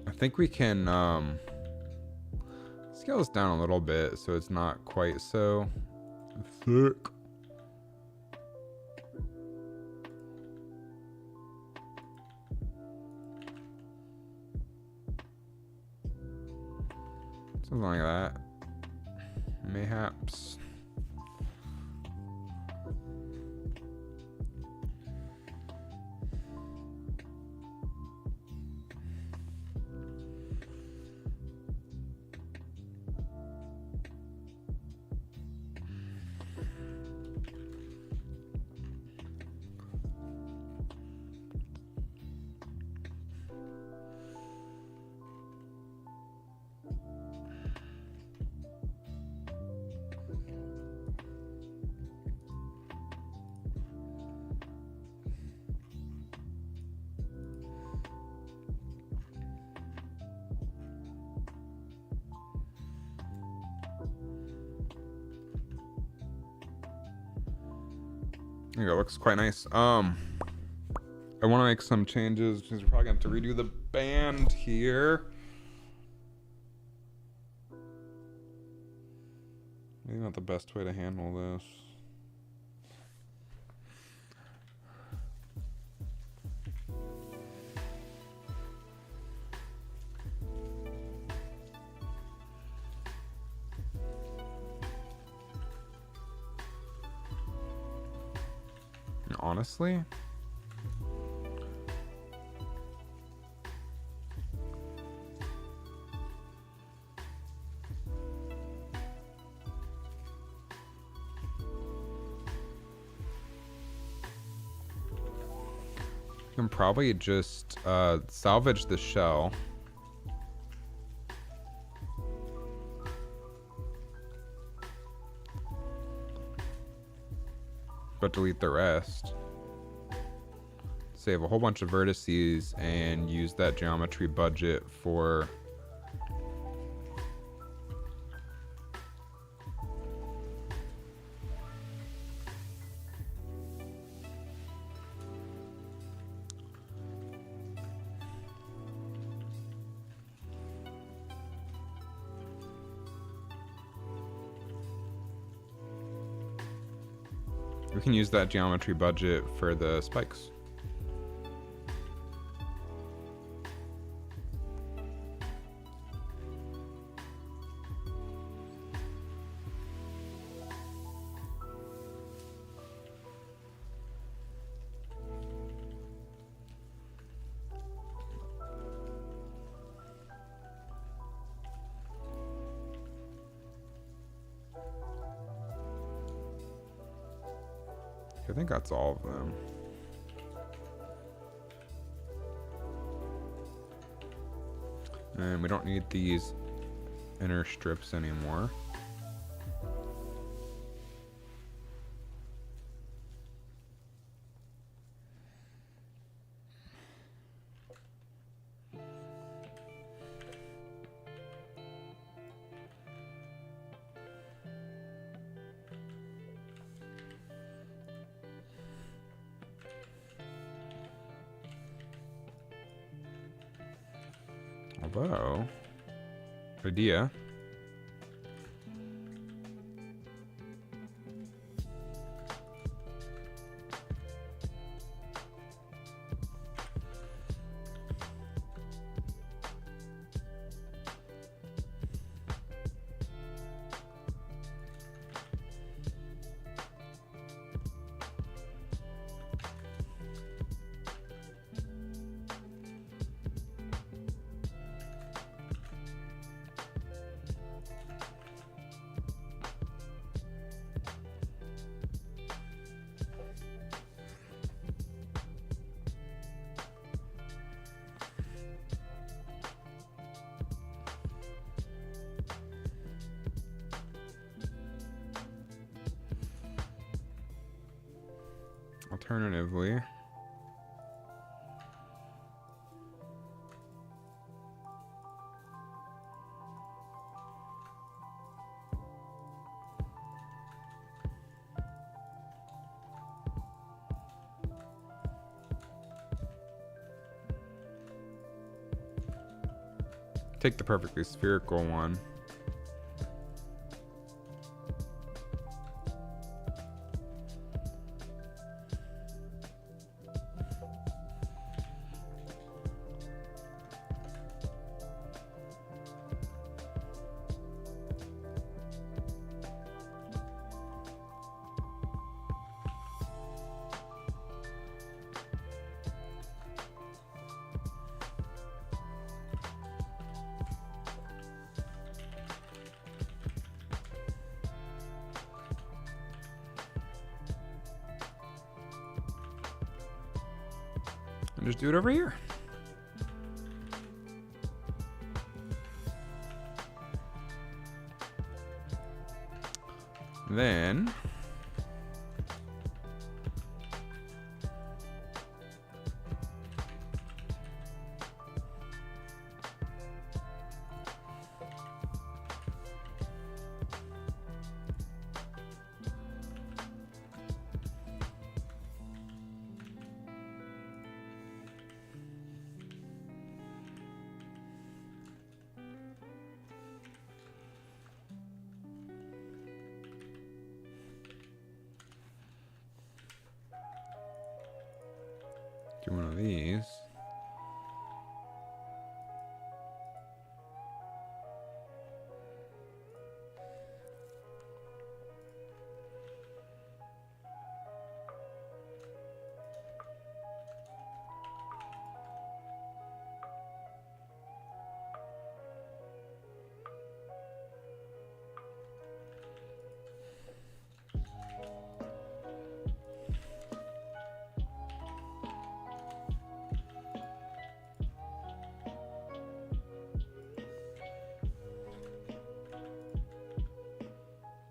I think we can scale this down a little bit so it's not quite so thick. Something like that. Mayhaps. There you go, looks quite nice. I want to make some changes because we're probably going to have to redo the band here. Maybe not the best way to handle this. Honestly, you can probably just salvage the shell. But delete the rest. Save a whole bunch of vertices and use that geometry budget for we can use that geometry budget for the spikes. I think that's all of them. And we don't need these inner strips anymore. Although, idea. Alternatively, take the perfectly spherical one. And just do it over here. Then do one of these.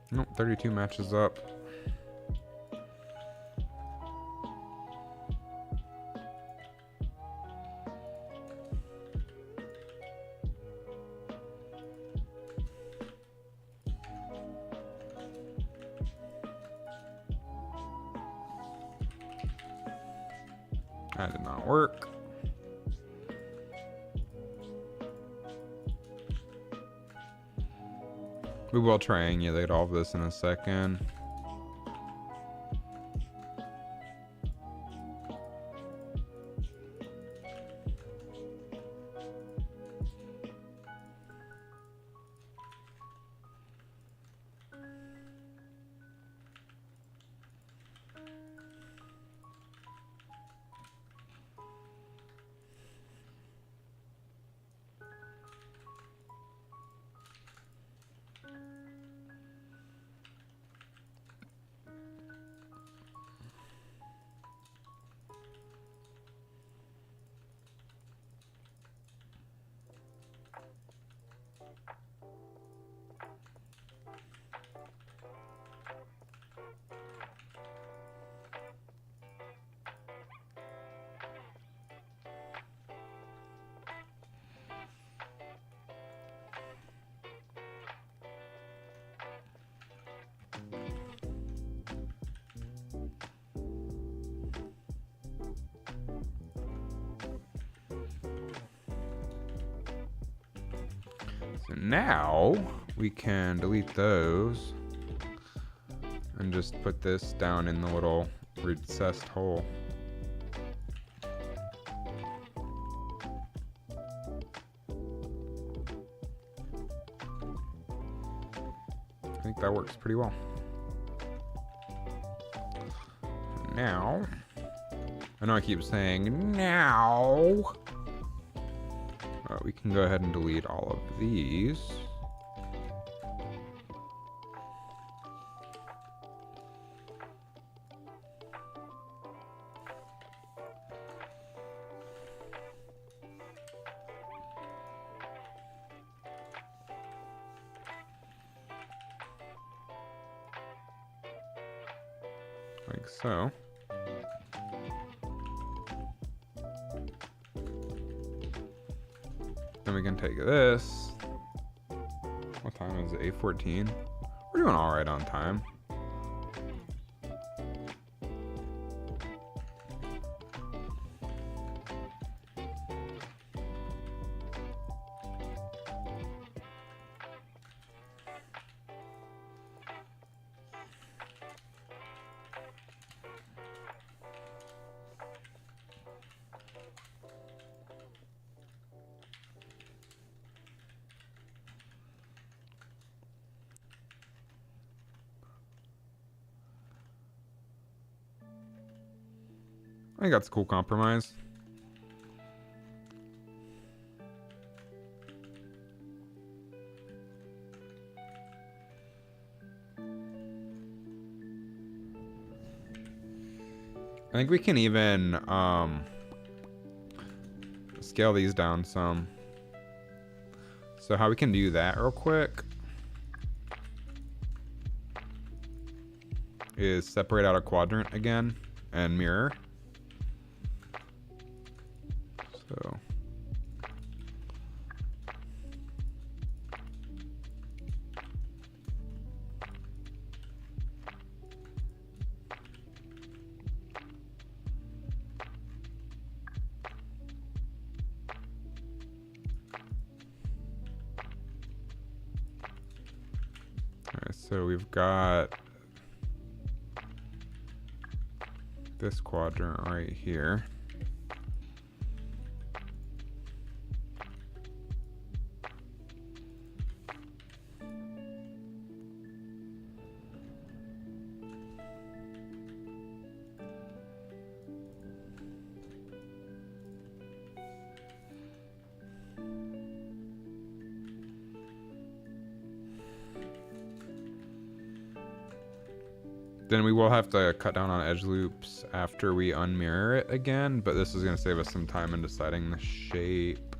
Nope, 32 matches up. That did not work. We will triangulate all of this in a second. So now we can delete those and just put this down in the little recessed hole. I think that works pretty well. Now, I know I keep saying now. We can go ahead and delete all of these. Like so. Then we can take this. What time is it? 8:14. We're doing all right on time. I think that's a cool compromise. I think we can even scale these down some. So how we can do that real quick is separate out a quadrant again and mirror. So so we've got this quadrant right here. Then we will have to cut down on edge loops after we unmirror it again, but this is going to save us some time in deciding the shape.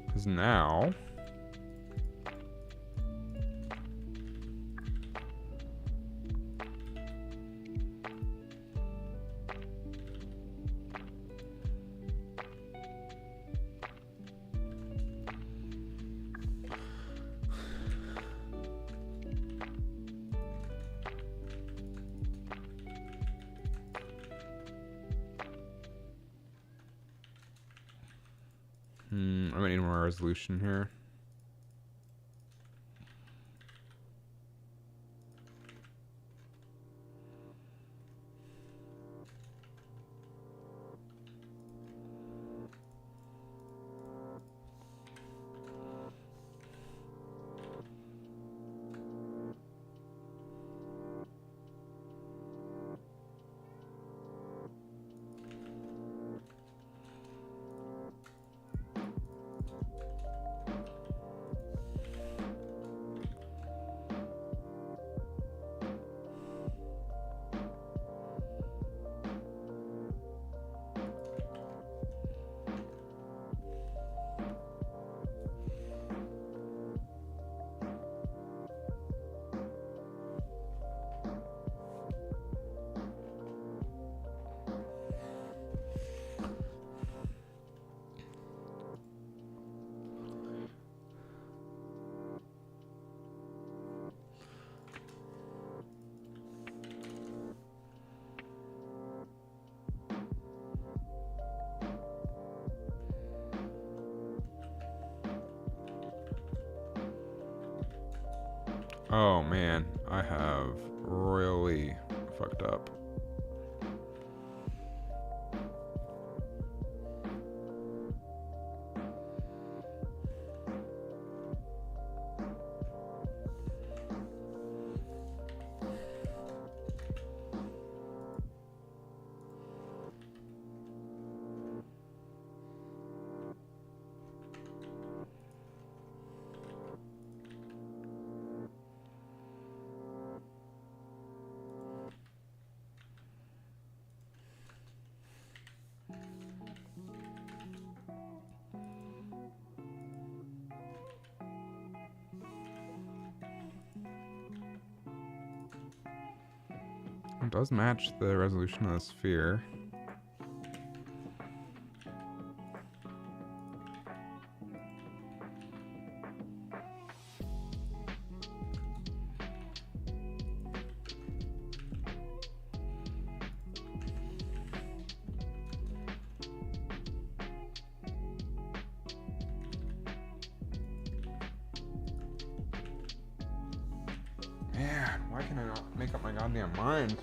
Because now... I might need more resolution here. Oh man, I have royally fucked up. It does match the resolution of the sphere. Man, why can I not make up my goddamn mind?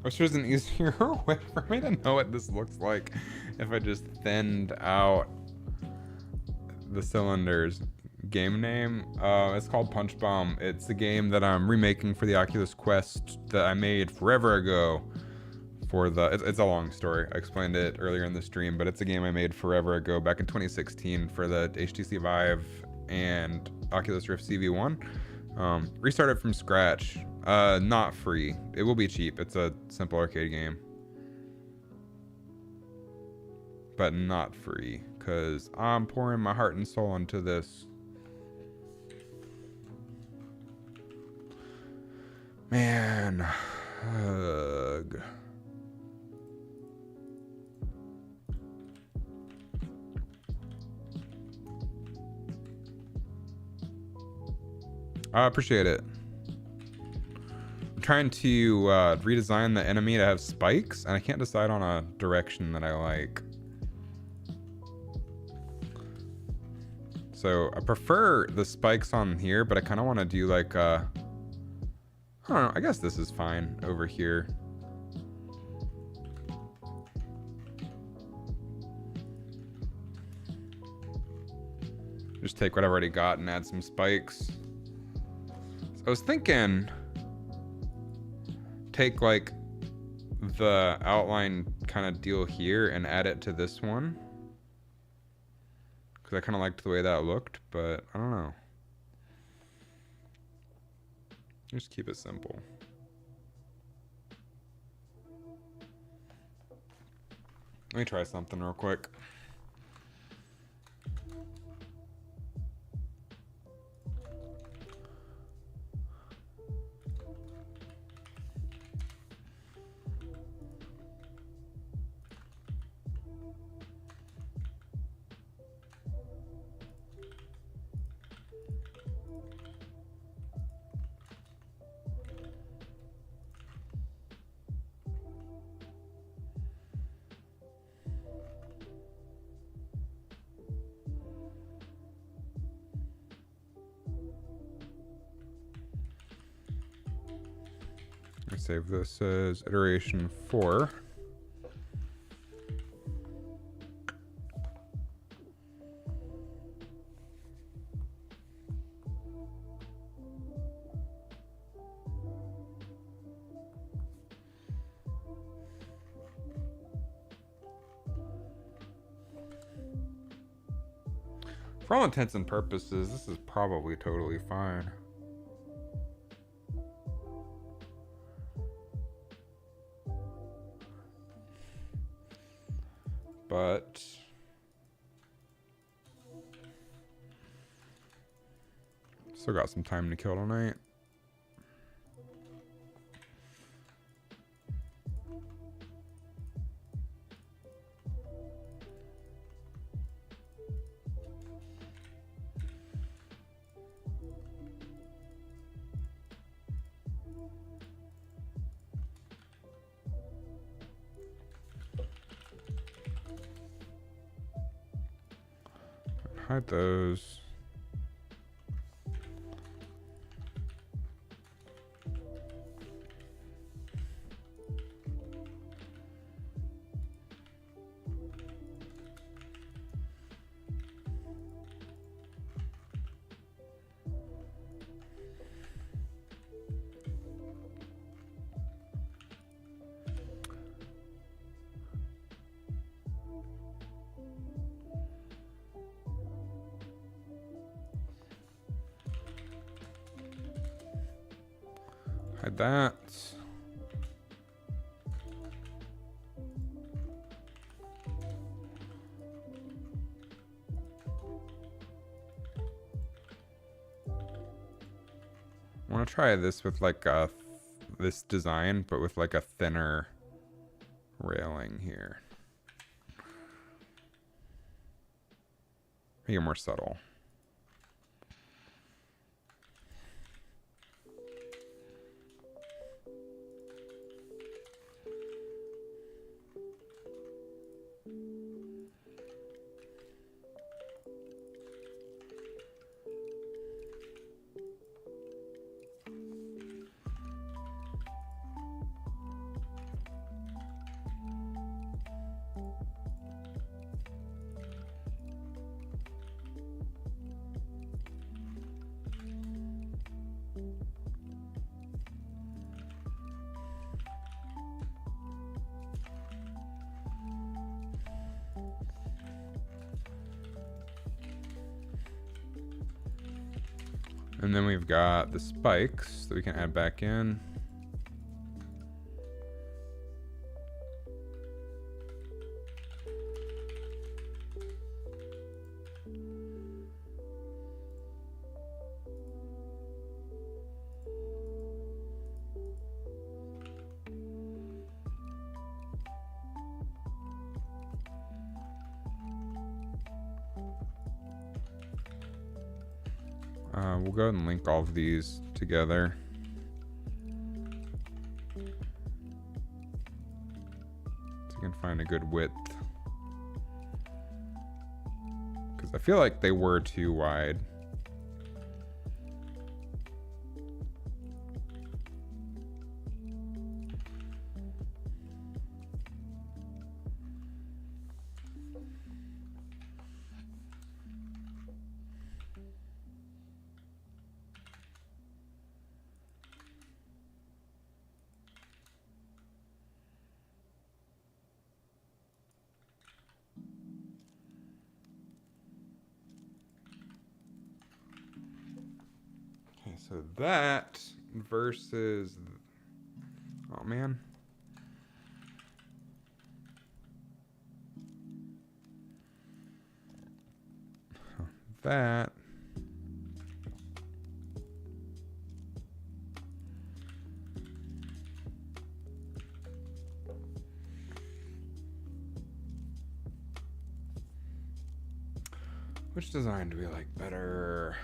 wish there's an easier way for me to know what this looks like if I just thinned out the cylinders. Game name, it's called Punch Bomb. It's a game that I'm remaking for the Oculus Quest that I made forever ago for the, it's a long story. I explained it earlier in the stream, but it's a game I made forever ago back in 2016 for the HTC Vive and Oculus Rift CV1. Restarted from scratch. Not free. It will be cheap. It's a simple arcade game, but not free because I'm pouring my heart and soul into this. Man, ugh. I appreciate it. I'm trying to redesign the enemy to have spikes, and I can't decide on a direction that I like. So I prefer the spikes on here, but I kind of want to do like I don't know, I guess this is fine over here. Just take what I've already got and add some spikes. So I was thinking, take like the outline kind of deal here and add it to this one. Because I kind of liked the way that looked, but I don't know. Just keep it simple. Let me try something real quick. Save this as iteration 4. For all intents and purposes, this is probably totally fine. But still got some time to kill tonight. Hide those. Hide that. I want to try this with like this design, but with like a thinner railing here. Make it more subtle. And then we've got the spikes that we can add back in. We'll go ahead and link all of these together. So you can find a good width. Because I feel like they were too wide. So that versus, oh man. That. Which design do we like better?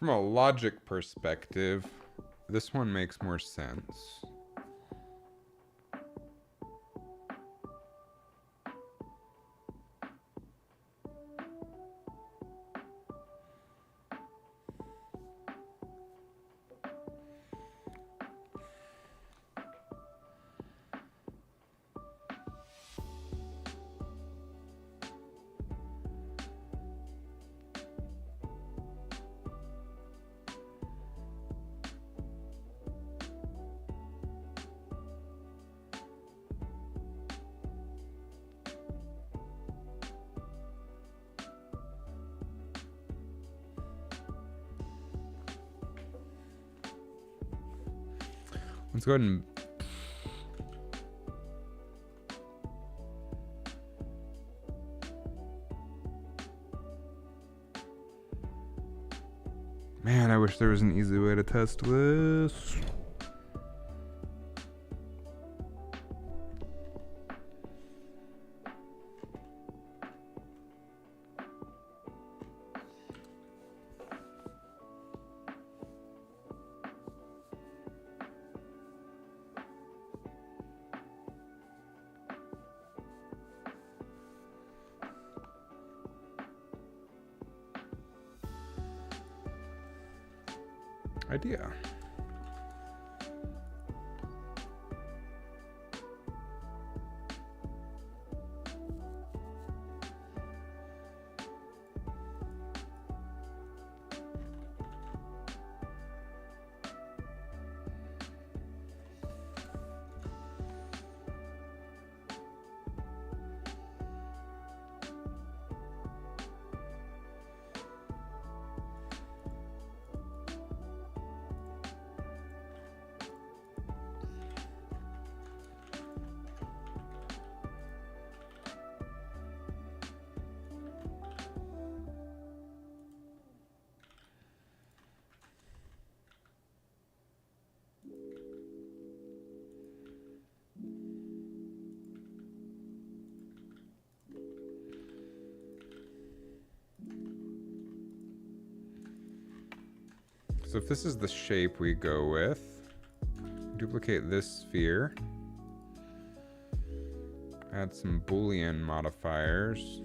From a logic perspective, this one makes more sense. Let's go ahead and man, I wish there was an easy way to test this. Idea. So if this is the shape we go with, duplicate this sphere, add some Boolean modifiers.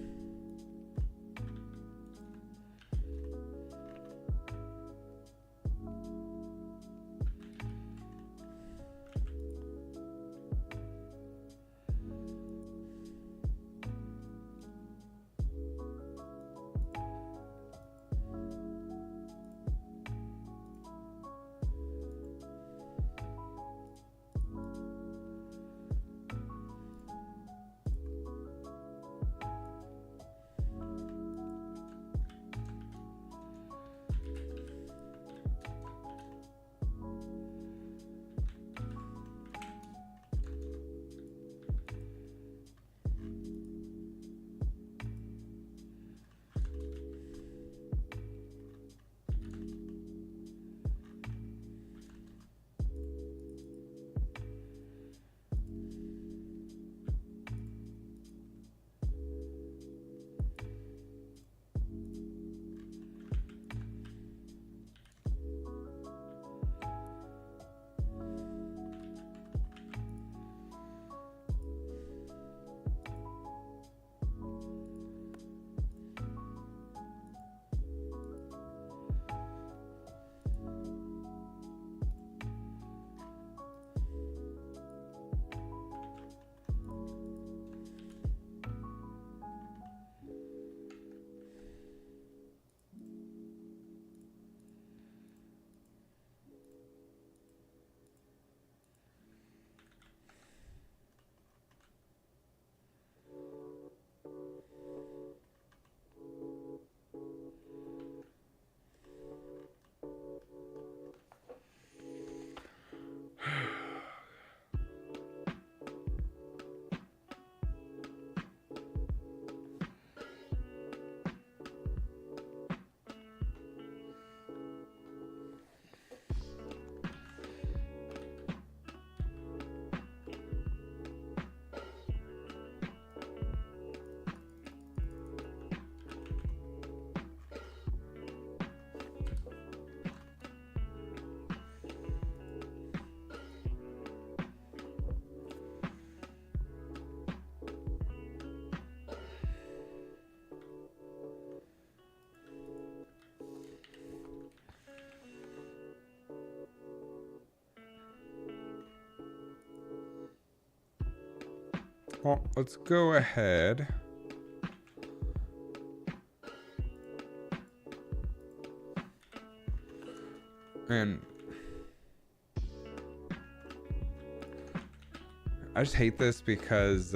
Well, let's go ahead and I just hate this because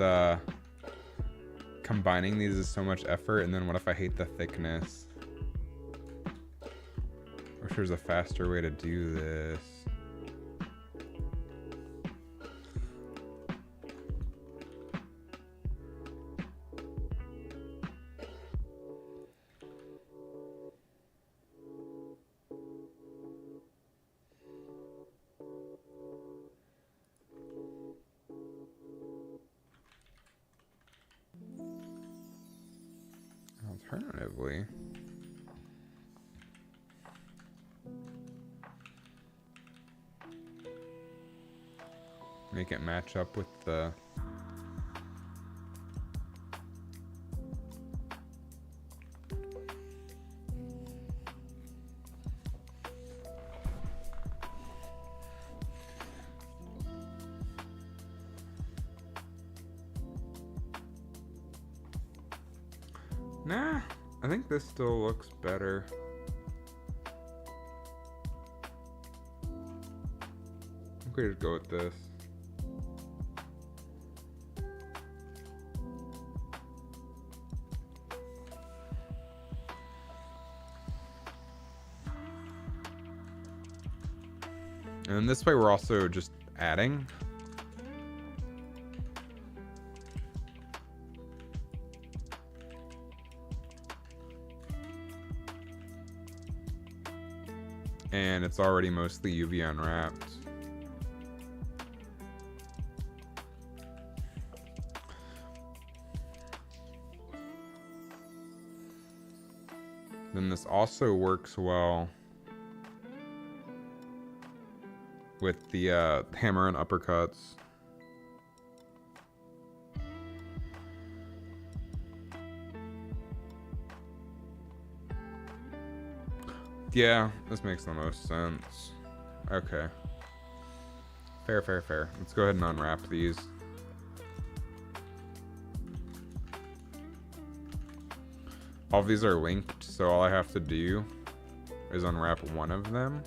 combining these is so much effort, and then what if I hate the thickness? I wish there's a faster way to do this. Alternatively, make it match up with the Nah, I think this still looks better. I think we just go with this. And this way we're also just adding. And it's already mostly UV unwrapped. Then this also works well with the hammer and uppercuts. Yeah, this makes the most sense. Okay. Fair, fair, fair. Let's go ahead and unwrap these. All of these are linked, so all I have to do is unwrap one of them.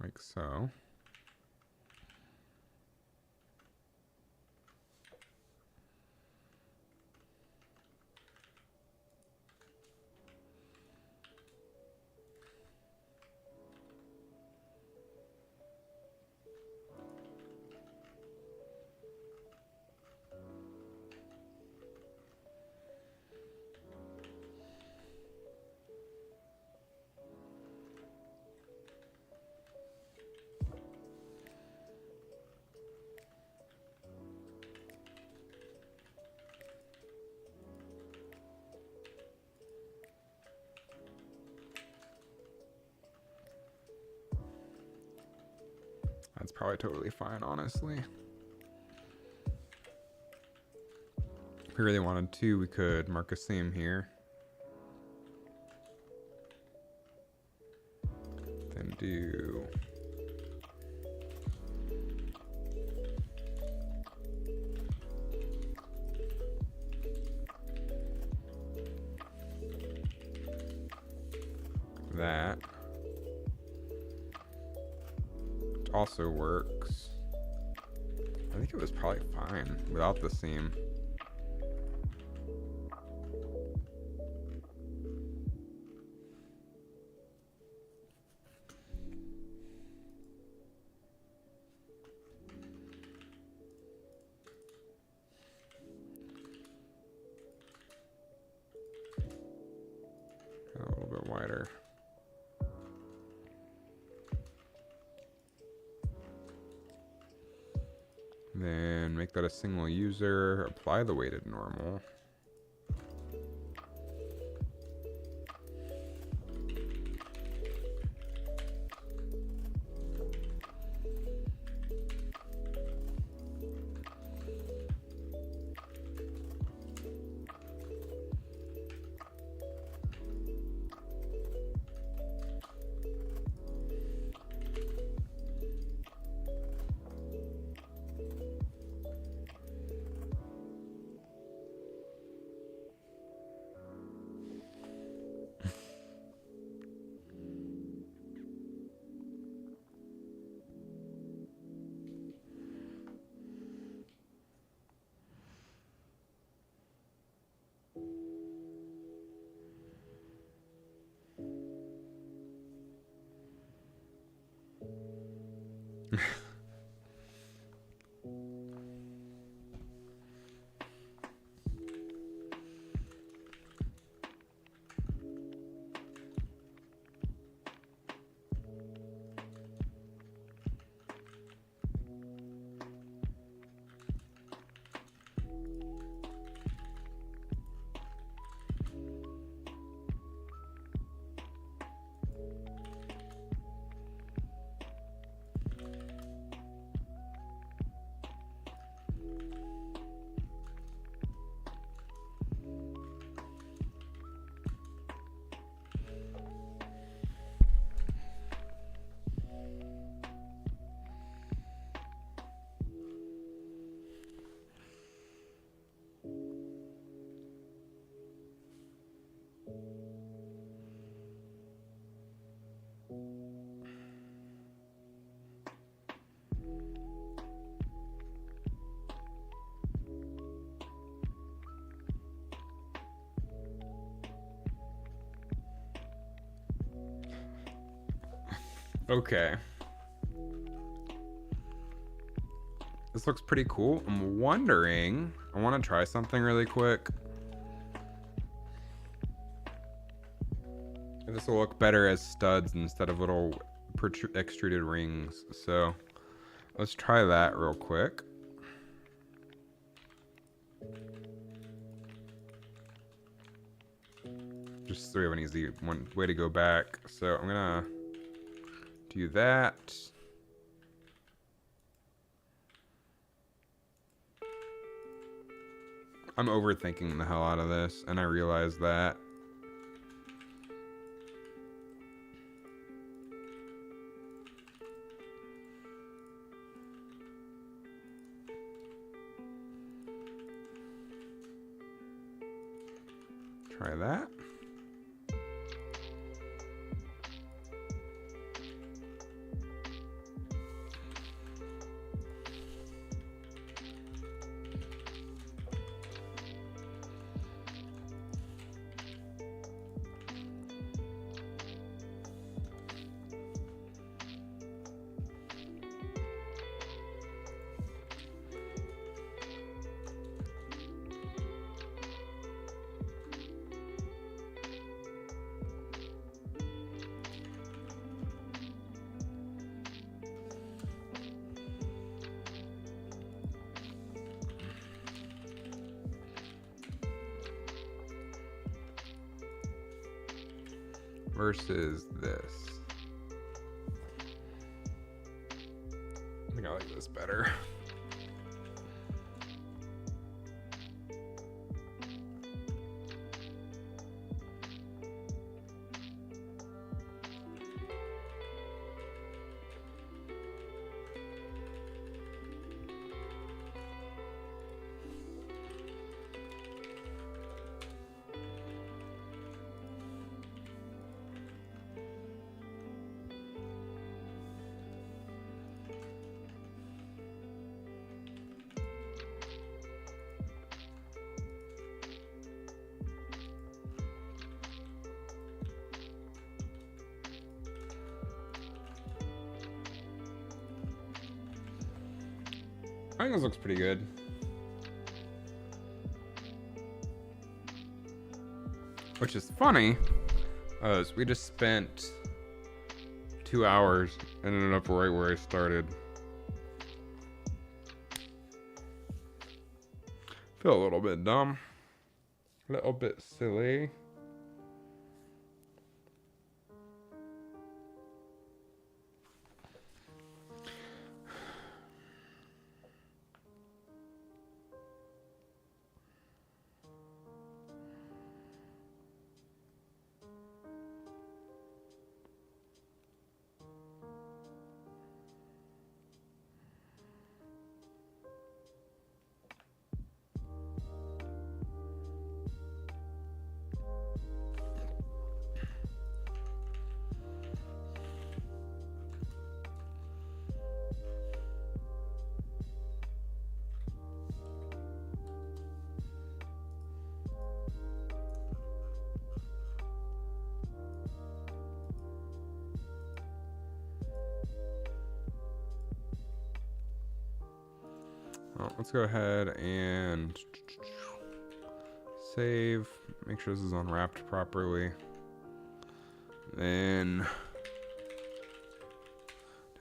Like so. That's probably totally fine, honestly. If we really wanted to, we could mark a seam here. Then do... that. Also works. I think it was probably fine without the seam. A little bit wider. Then make that a single user, apply the weighted normal. Okay. This looks pretty cool. I'm wondering, I want to try something really quick. This will look better as studs instead of little extruded rings. So let's try that real quick. Just so we have an easy one way to go back. So I'm gonna do that. I'm overthinking the hell out of this, and I realize that. Try that. Versus this. I think I like this better. I think this looks pretty good. Which is funny, as we just spent 2 hours and ended up right where I started. Feel a little bit dumb. A little bit silly. Let's go ahead and save. Make sure this is unwrapped properly. Then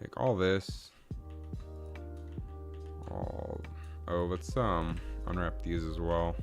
take all this. Oh, let's unwrap these as well.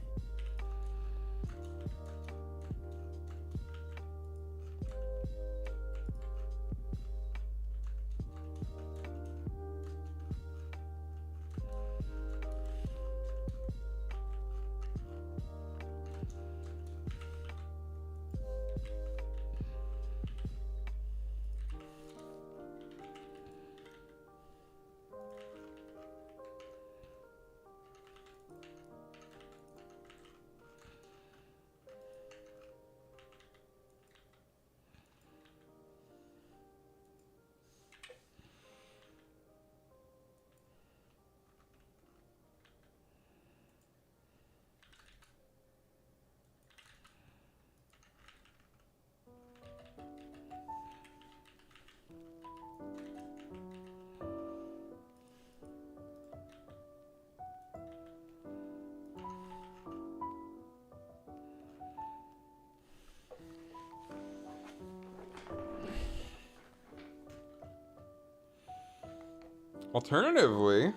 Alternatively,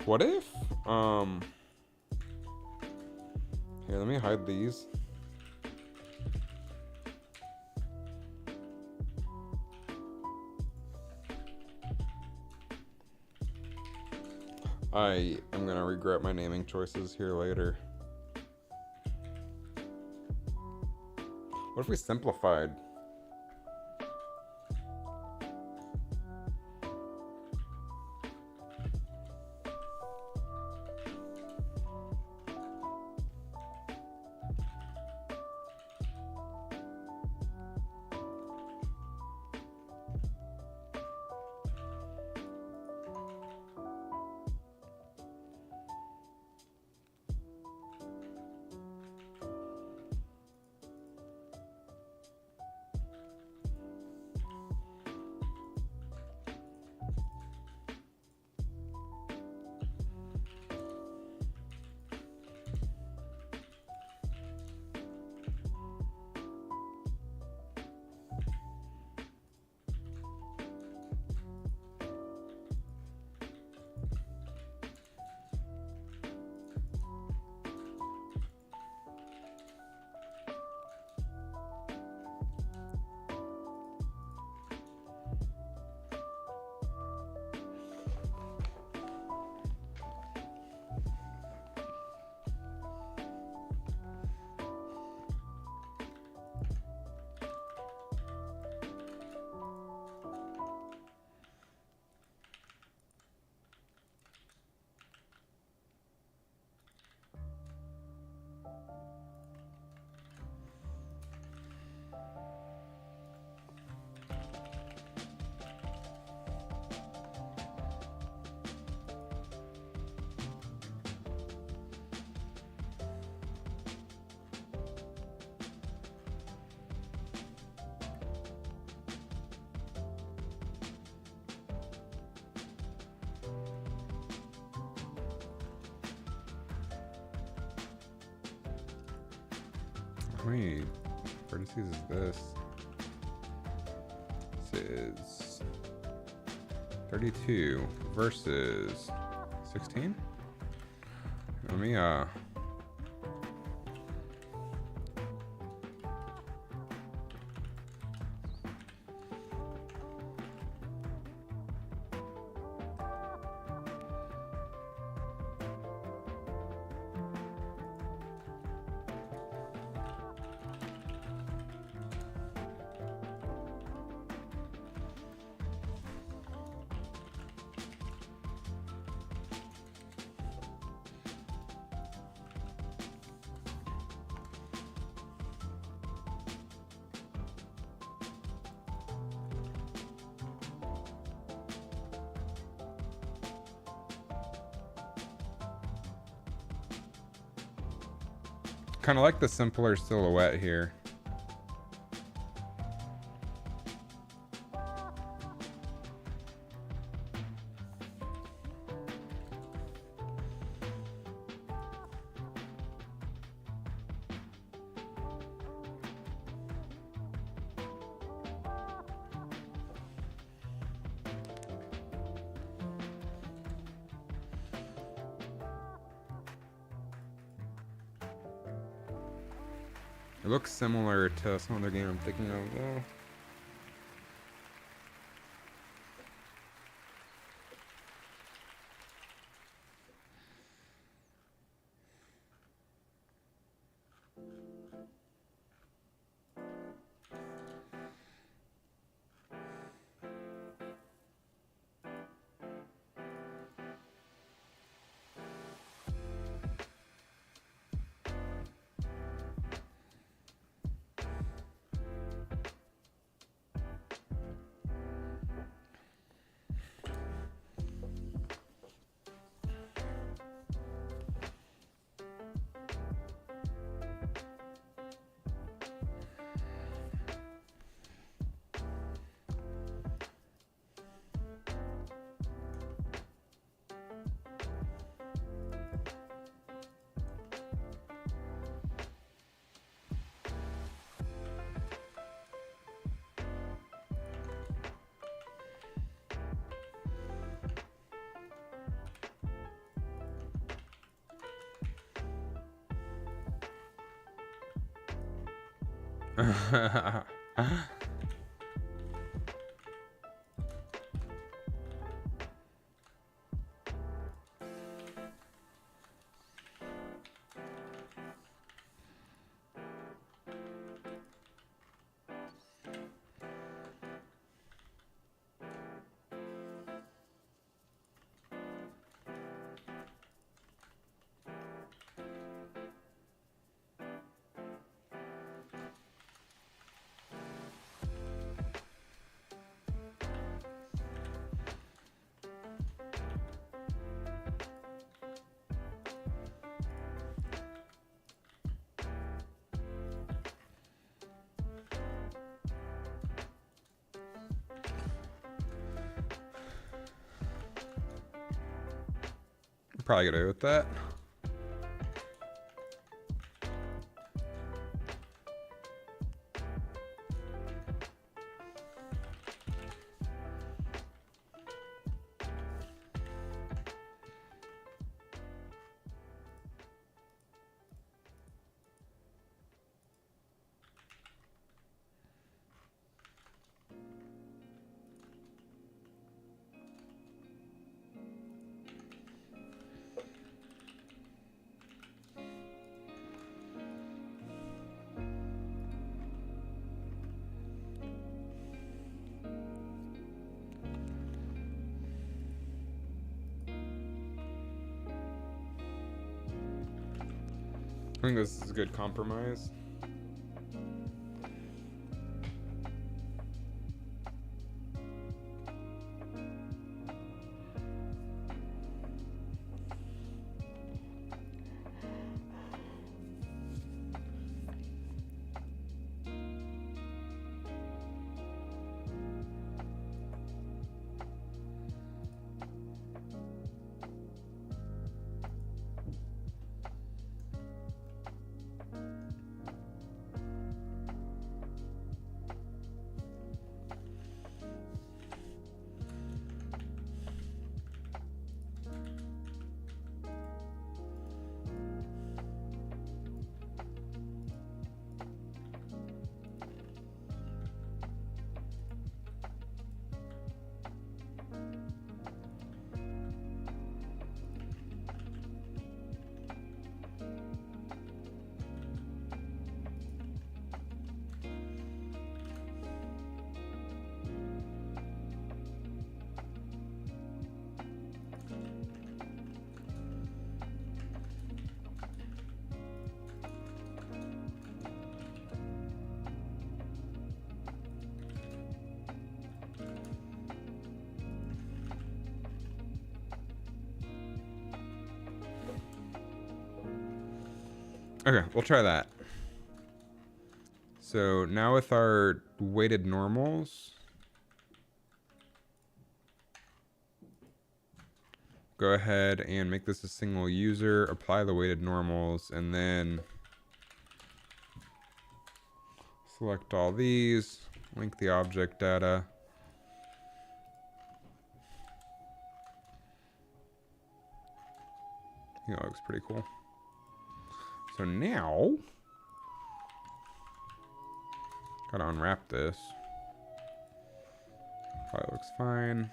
what if, here, let me hide these. I am gonna regret my naming choices here later. What if we simplified? How many vertices is this? This is 32 versus 16. Let me kind of like the simpler silhouette here. It looks similar to some other game I'm thinking of, though. Probably gonna go with that. I think this is a good compromise. Okay, we'll try that. So now with our weighted normals, go ahead and make this a single user, apply the weighted normals, and then select all these, link the object data. I think that looks pretty cool. So now, gotta unwrap this. Probably looks fine.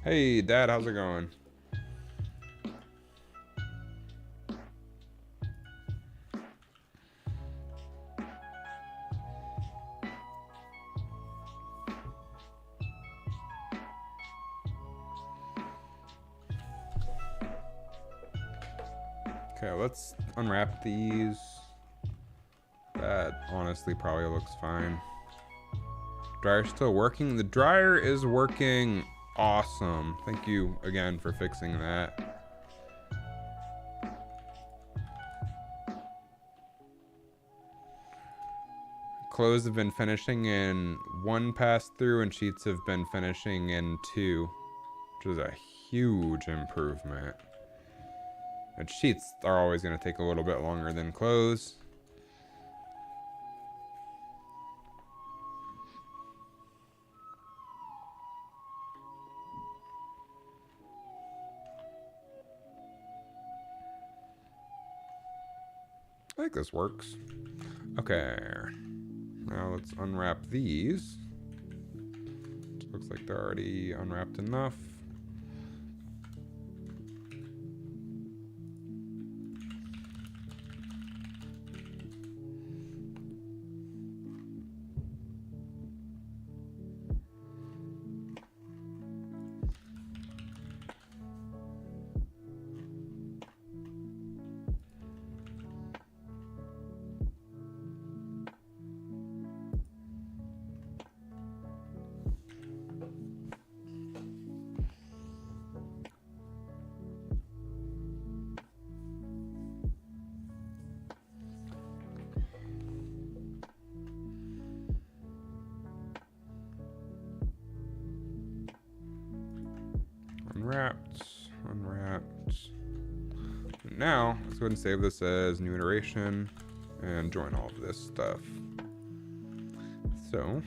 Hey, Dad, how's it going? Okay, let's unwrap these. That honestly probably looks fine. Dryer's still working. The dryer is working awesome. Thank you again for fixing that. Clothes have been finishing in 1 pass through and sheets have been finishing in 2, which is a huge improvement. And sheets are always going to take a little bit longer than clothes. I think this works. Okay. Now let's unwrap these. Looks like they're already unwrapped enough. Unwrapped. Now, let's go ahead and save this as new iteration and join all of this stuff. So,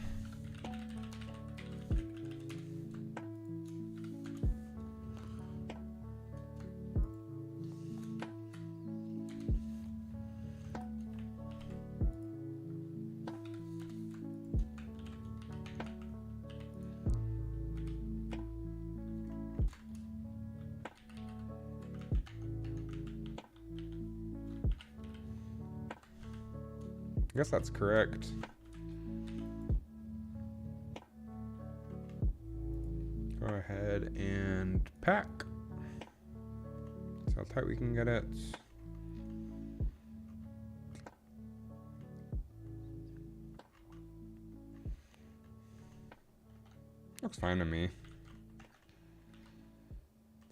I guess that's correct. Go ahead and pack. That's how tight we can get it. Looks fine to me.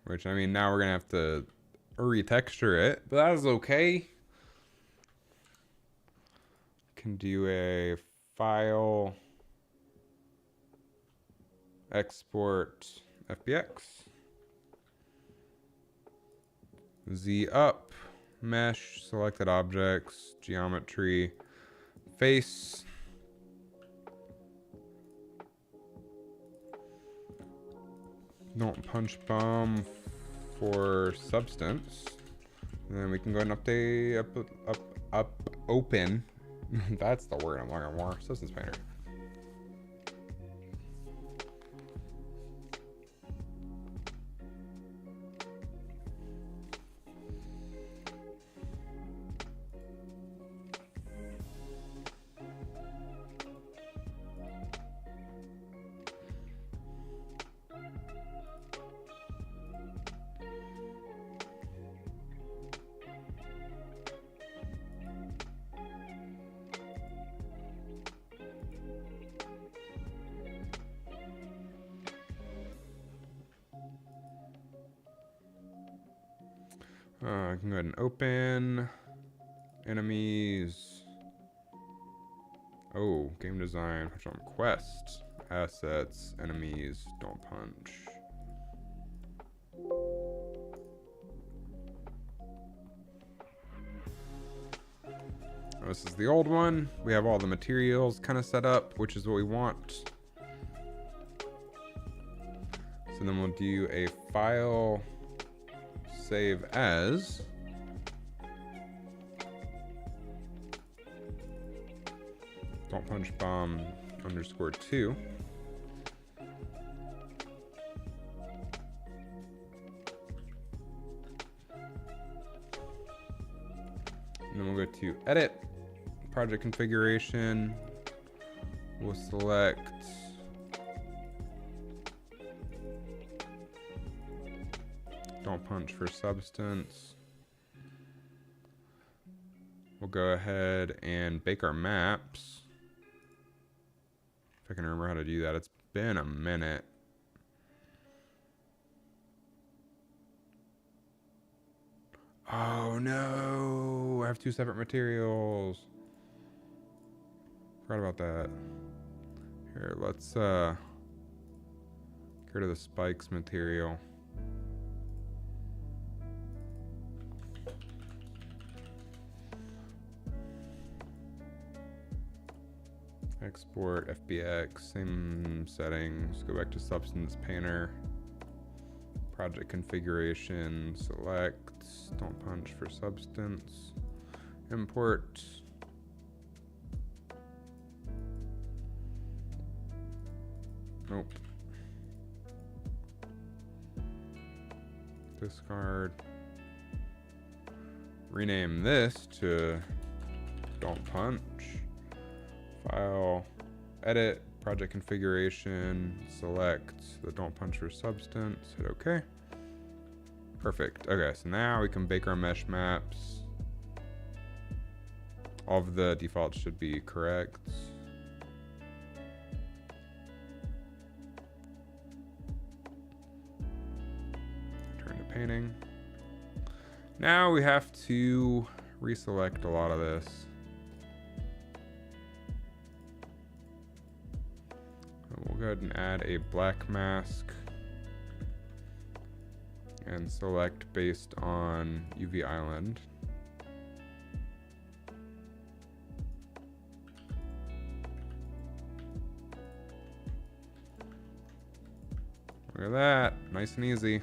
Which, I mean, now we're gonna have to retexture it, but that is okay. Can do a file export FBX, Z up, mesh, selected objects, geometry, face, don't punch bomb for substance, and then we can go ahead and update open. That's the word I'm looking for. Substance painter. I can go ahead and open enemies. Oh, game design, touch on quest, assets, enemies, don't punch. This is the old one. We have all the materials kind of set up, which is what we want. So then we'll do a file save as. Don't punch bomb _2. And then we'll go to edit, project configuration. We'll select don't punch for substance. We'll go ahead and bake our maps. If I can remember how to do that. It's been a minute. Oh no, I have two separate materials. Forgot about that. Here, let's get rid of the spikes material. Export, FBX, same settings. Go back to Substance Painter. Project configuration, select, don't punch for substance. Import. Nope. Discard. Rename this to don't punch. File, edit, project configuration, select the don't punch for substance, hit OK. Perfect. Okay, so now we can bake our mesh maps. All of the defaults should be correct. Turn to painting. Now we have to reselect a lot of this. We'll go ahead and add a black mask and select based on UV island. Look at that, nice and easy.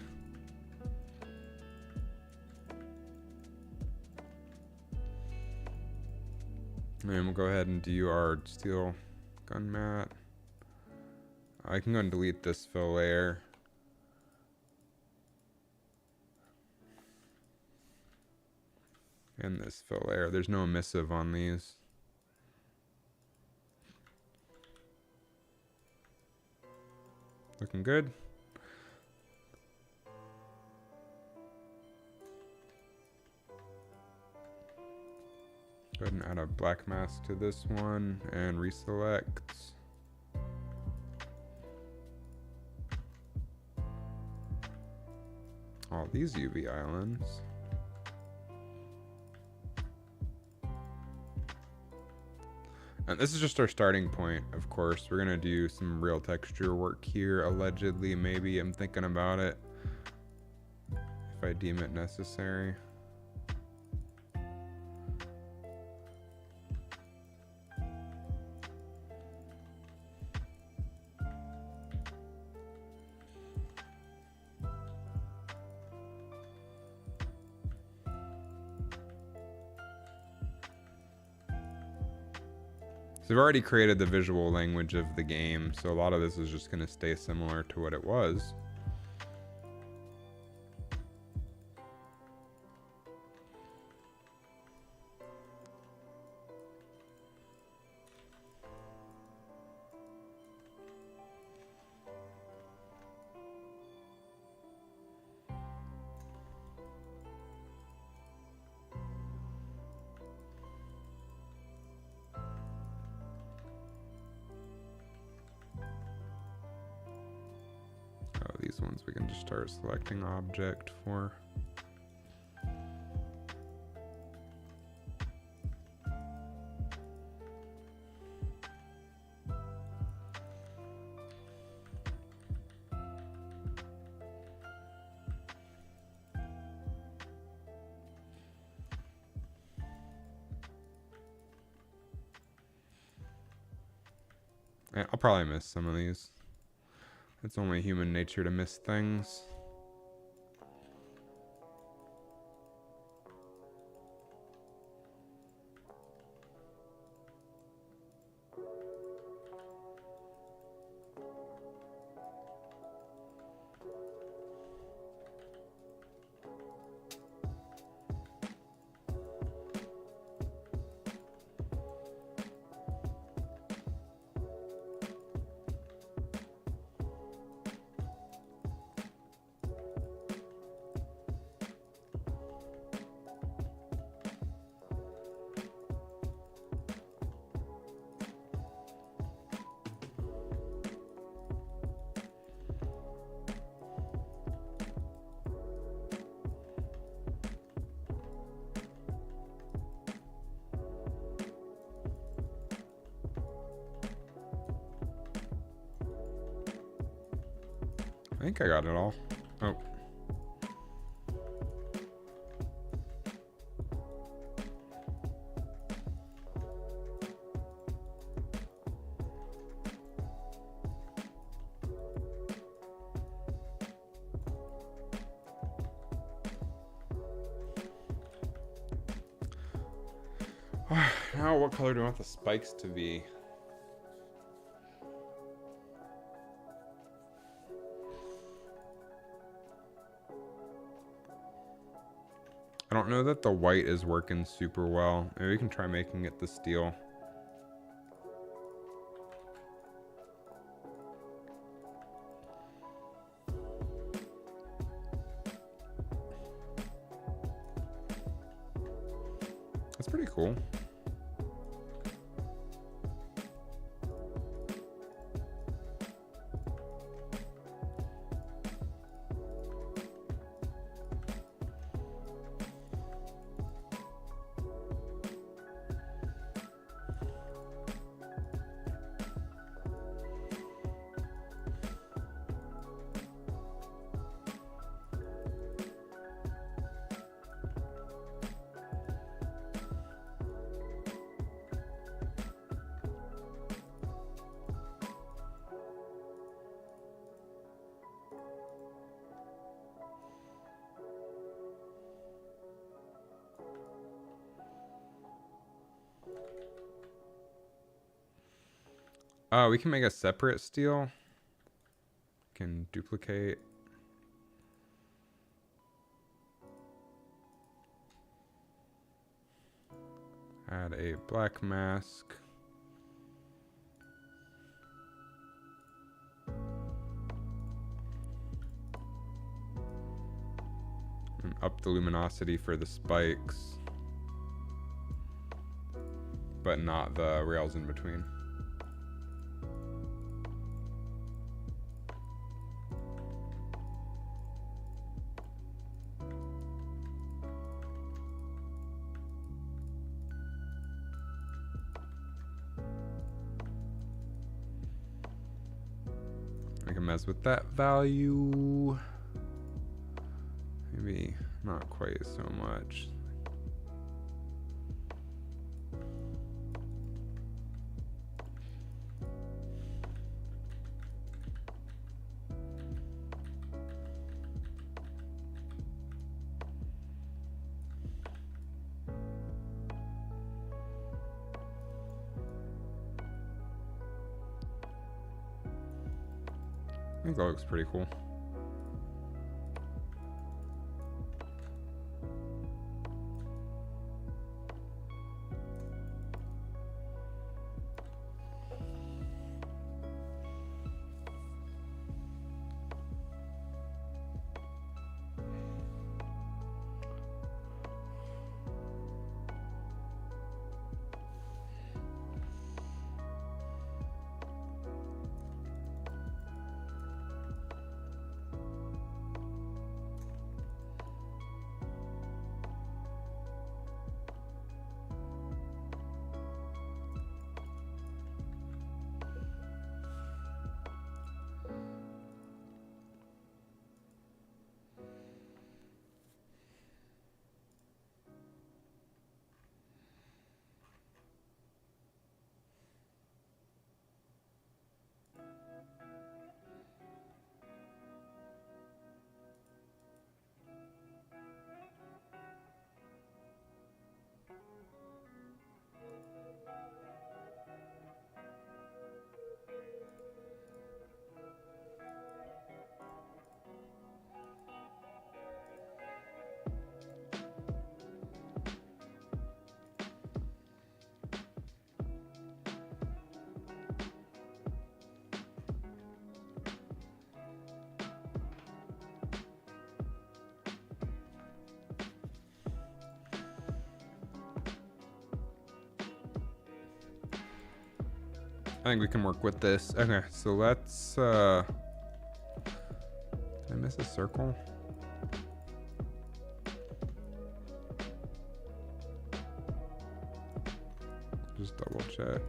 And we'll go ahead and do our steel gun mat. I can go and delete this fill layer. And this fill layer. There's no emissive on these. Looking good. Go ahead and add a black mask to this one and reselect. All these UV islands. And this is just our starting point, of course. We're gonna do some real texture work here, allegedly, maybe. I'm thinking about it, if I deem it necessary. So we've already created the visual language of the game, so a lot of this is just going to stay similar to what it was. These ones we can just start selecting object for. Yeah, I'll probably miss some of these. It's only human nature to miss things. I think I got it all. Oh. Now, what color do I want the spikes to be? I don't know that the white is working super well. Maybe we can try making it the steel. That's pretty cool. Oh, we can make a separate steel. Can duplicate. Add a black mask. And up the luminosity for the spikes. But not the rails in between. We can mess with that value. Maybe not quite so much. I think that looks pretty cool. I think we can work with this. Okay, so let's did I miss a circle? Just double check.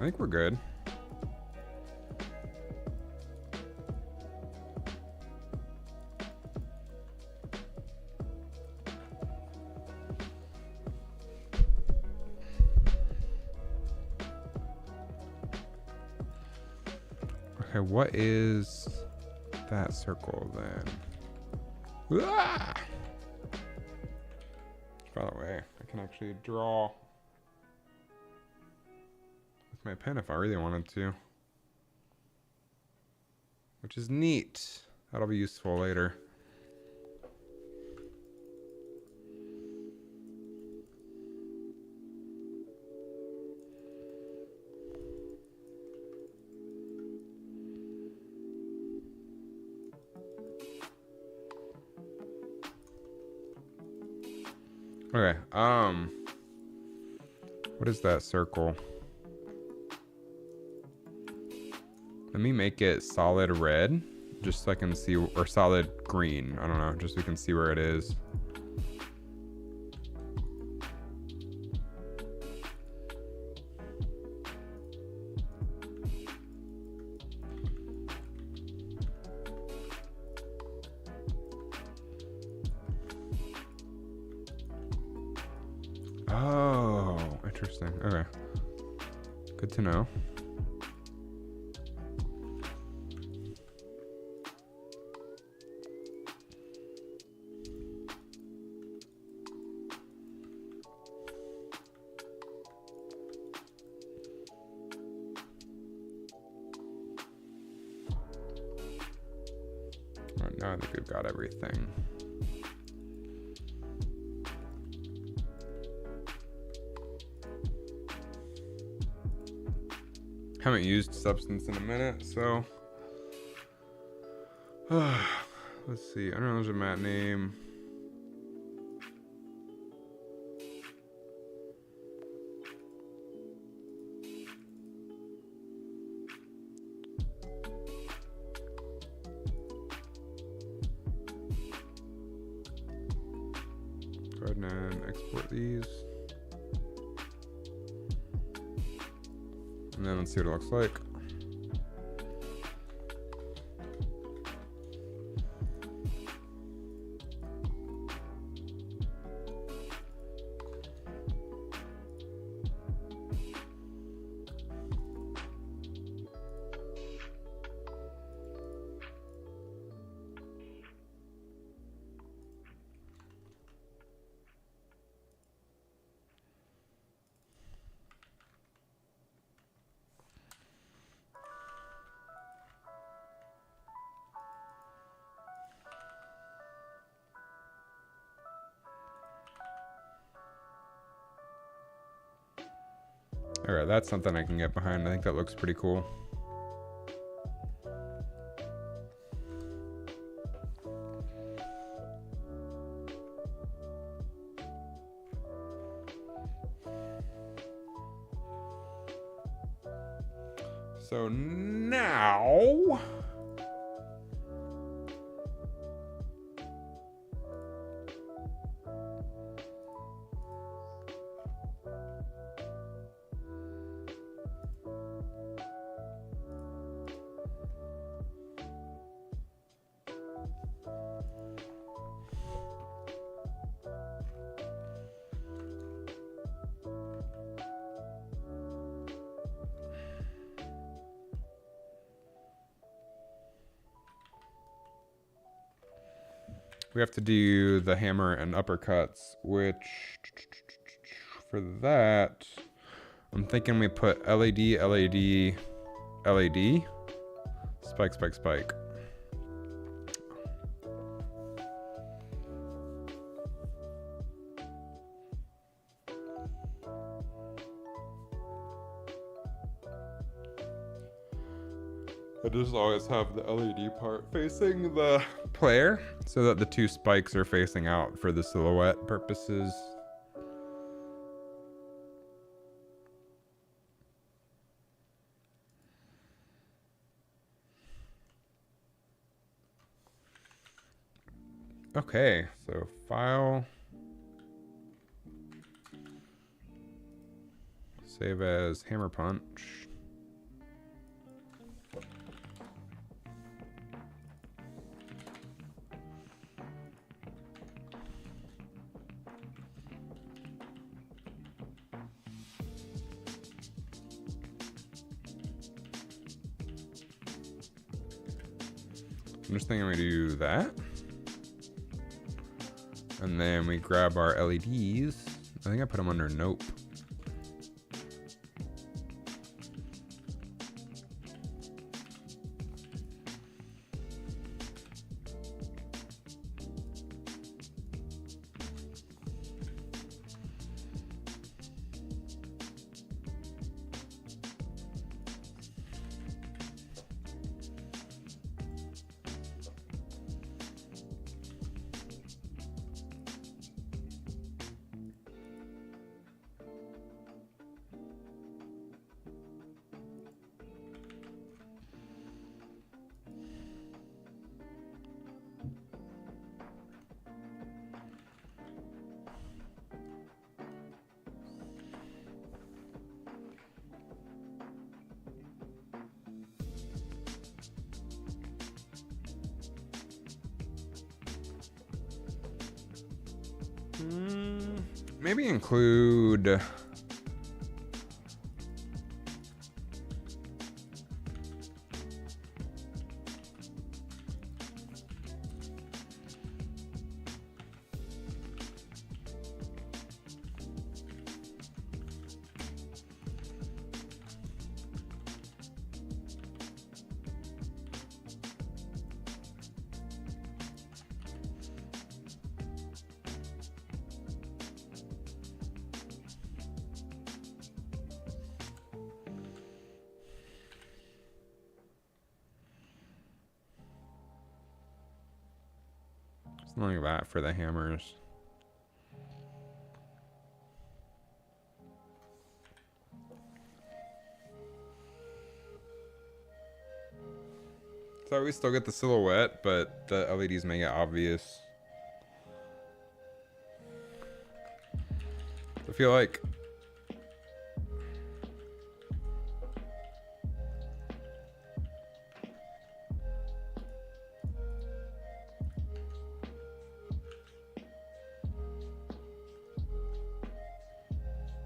I think we're good. Okay, what is that circle then? Ah! By the way, I can actually draw with my pen if I really wanted to, which is neat. That'll be useful later. Okay, what is that circle? Let me make it solid red, just so I can see, or solid green, I don't know, just so we can see where it is. Oh, interesting. Okay. Good to know. All right, now I think we've got everything. Haven't used Substance in a minute, so let's see. I don't know, there's a matte name. Go ahead and export these. And then let's see what it looks like. All right, that's something I can get behind. I think that looks pretty cool. So now we have to do the hammer and uppercuts, which for that, I'm thinking we put LED, LED, LED, spike, spike, spike. I just always have the LED part facing the player so that the two spikes are facing out for the silhouette purposes. Okay, so file, save as hammer punch. I'm just thinking we do that. And then we grab our LEDs. I think I put them under nope. Maybe include something like that for the hammers. So we still get the silhouette, but the LEDs make it obvious. I feel like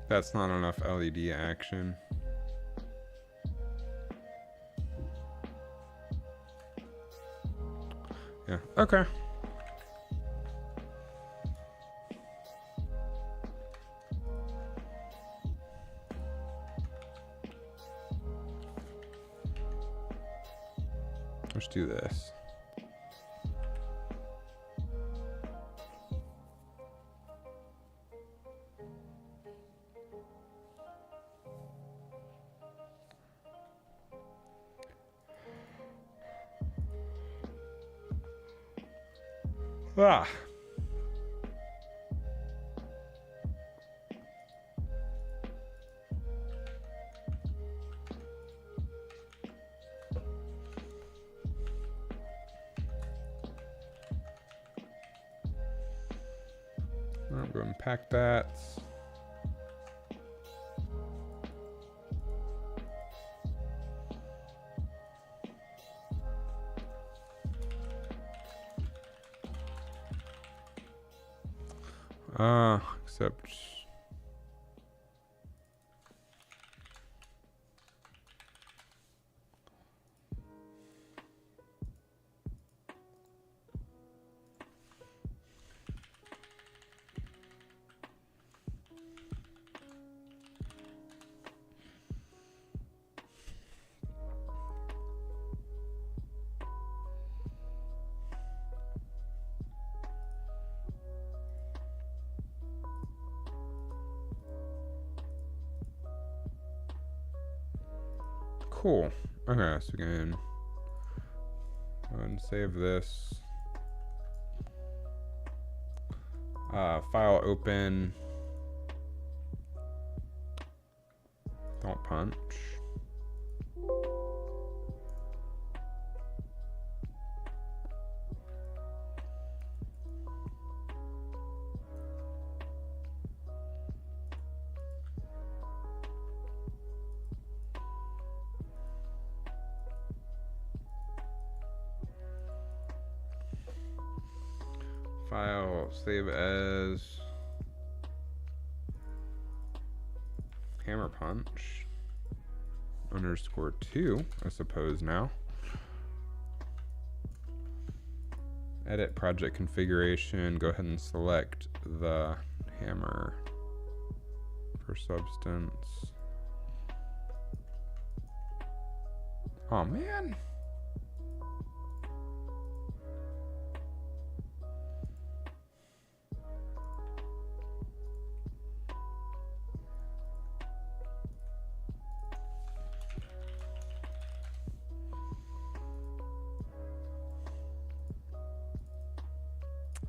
that's not enough LED action. Yeah, okay. Let's do this. Ah. I'm going to pack that. Except cool. Okay, so we can go ahead and save this. File open. Don't punch. File, save as hammer punch _2, I suppose now. Edit project configuration. Go ahead and select the hammer for substance. Oh man.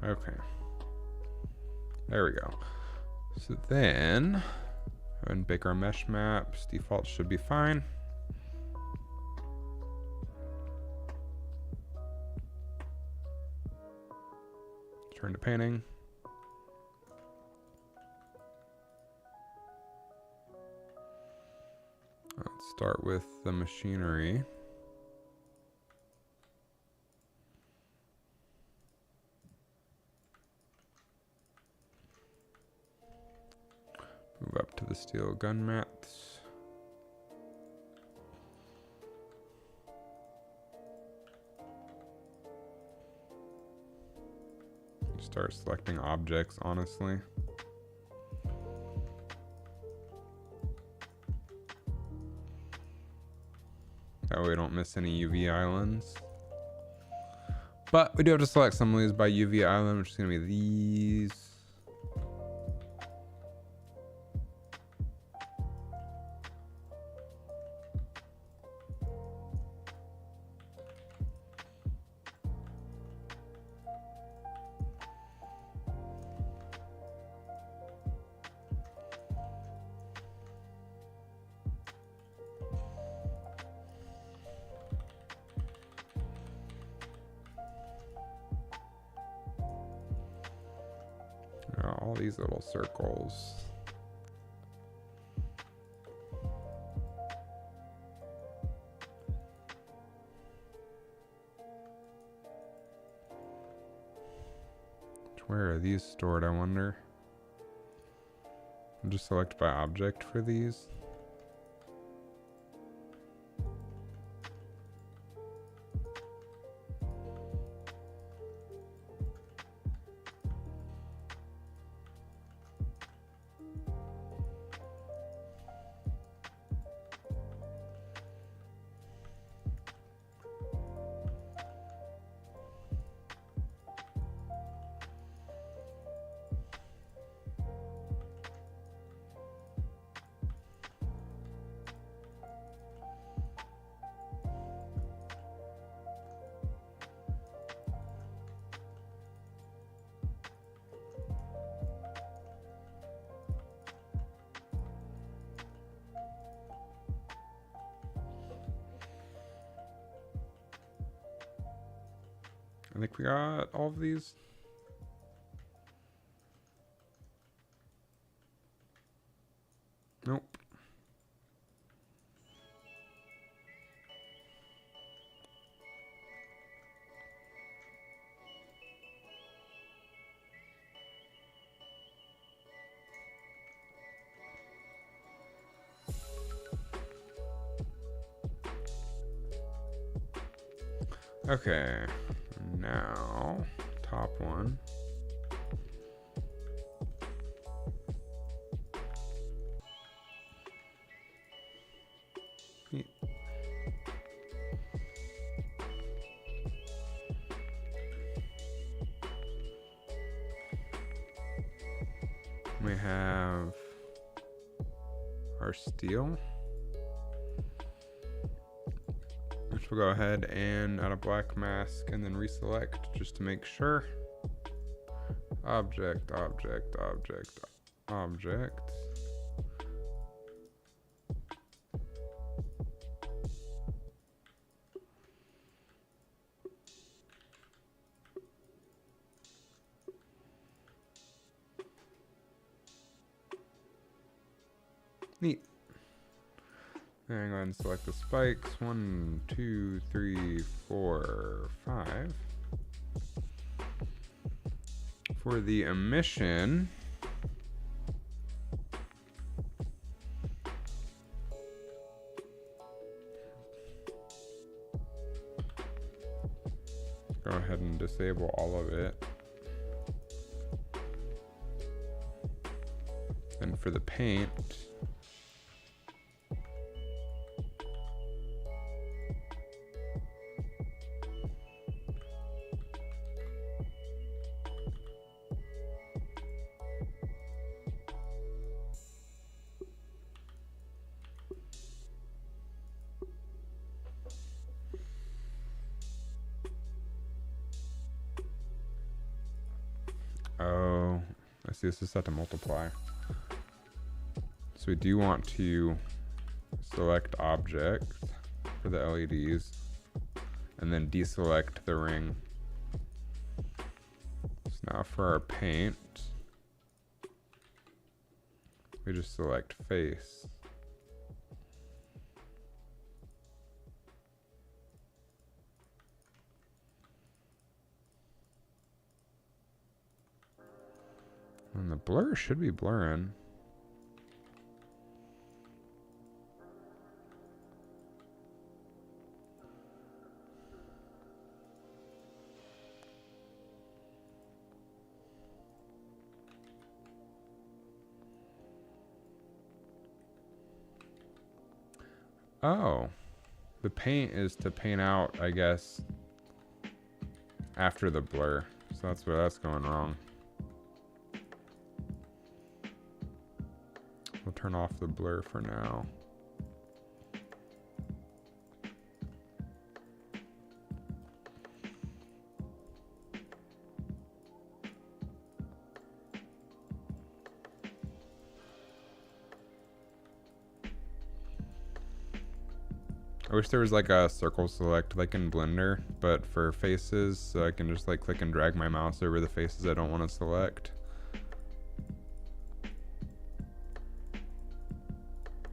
Okay. There we go. So then, go ahead and bake our mesh maps. Default should be fine. Turn to painting. Let's start with the machinery. Move up to the steel gun mats. Start selecting objects, honestly. That way we don't miss any UV islands. But we do have to select some of these by UV island, which is going to be these. All these little circles. Where are these stored, I wonder? I'll just select by object for these. I think we got all of these. Nope. Okay, now top one. We have our steel, which we'll go ahead and add a black mask and then reselect just to make sure. Object, object, object, object. Neat. And go ahead and select the spikes. 1, 2, 3, 4, 5. For the emission, go ahead and disable all of it. And for the paint, oh, I see this is set to multiply. So we do want to select object for the LEDs and then deselect the ring. So now for our paint, we just select face. And the blur should be blurring. Oh, the paint is to paint out, I guess, after the blur. So that's where that's going wrong. We'll turn off the blur for now. I wish there was like a circle select like in Blender, but for faces, so I can just like click and drag my mouse over the faces I don't want to select.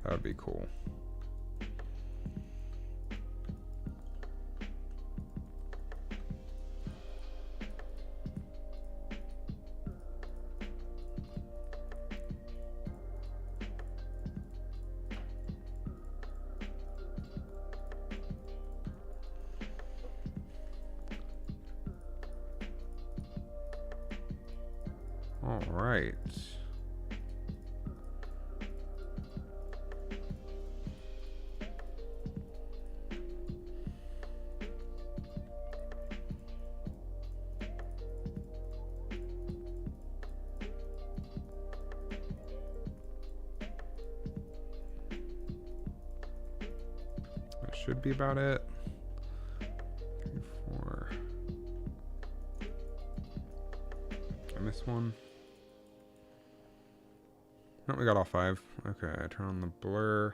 That would be cool. All right. That should be about it. 3, 4. I missed one. No, we got all 5. Okay, I turn on the blur.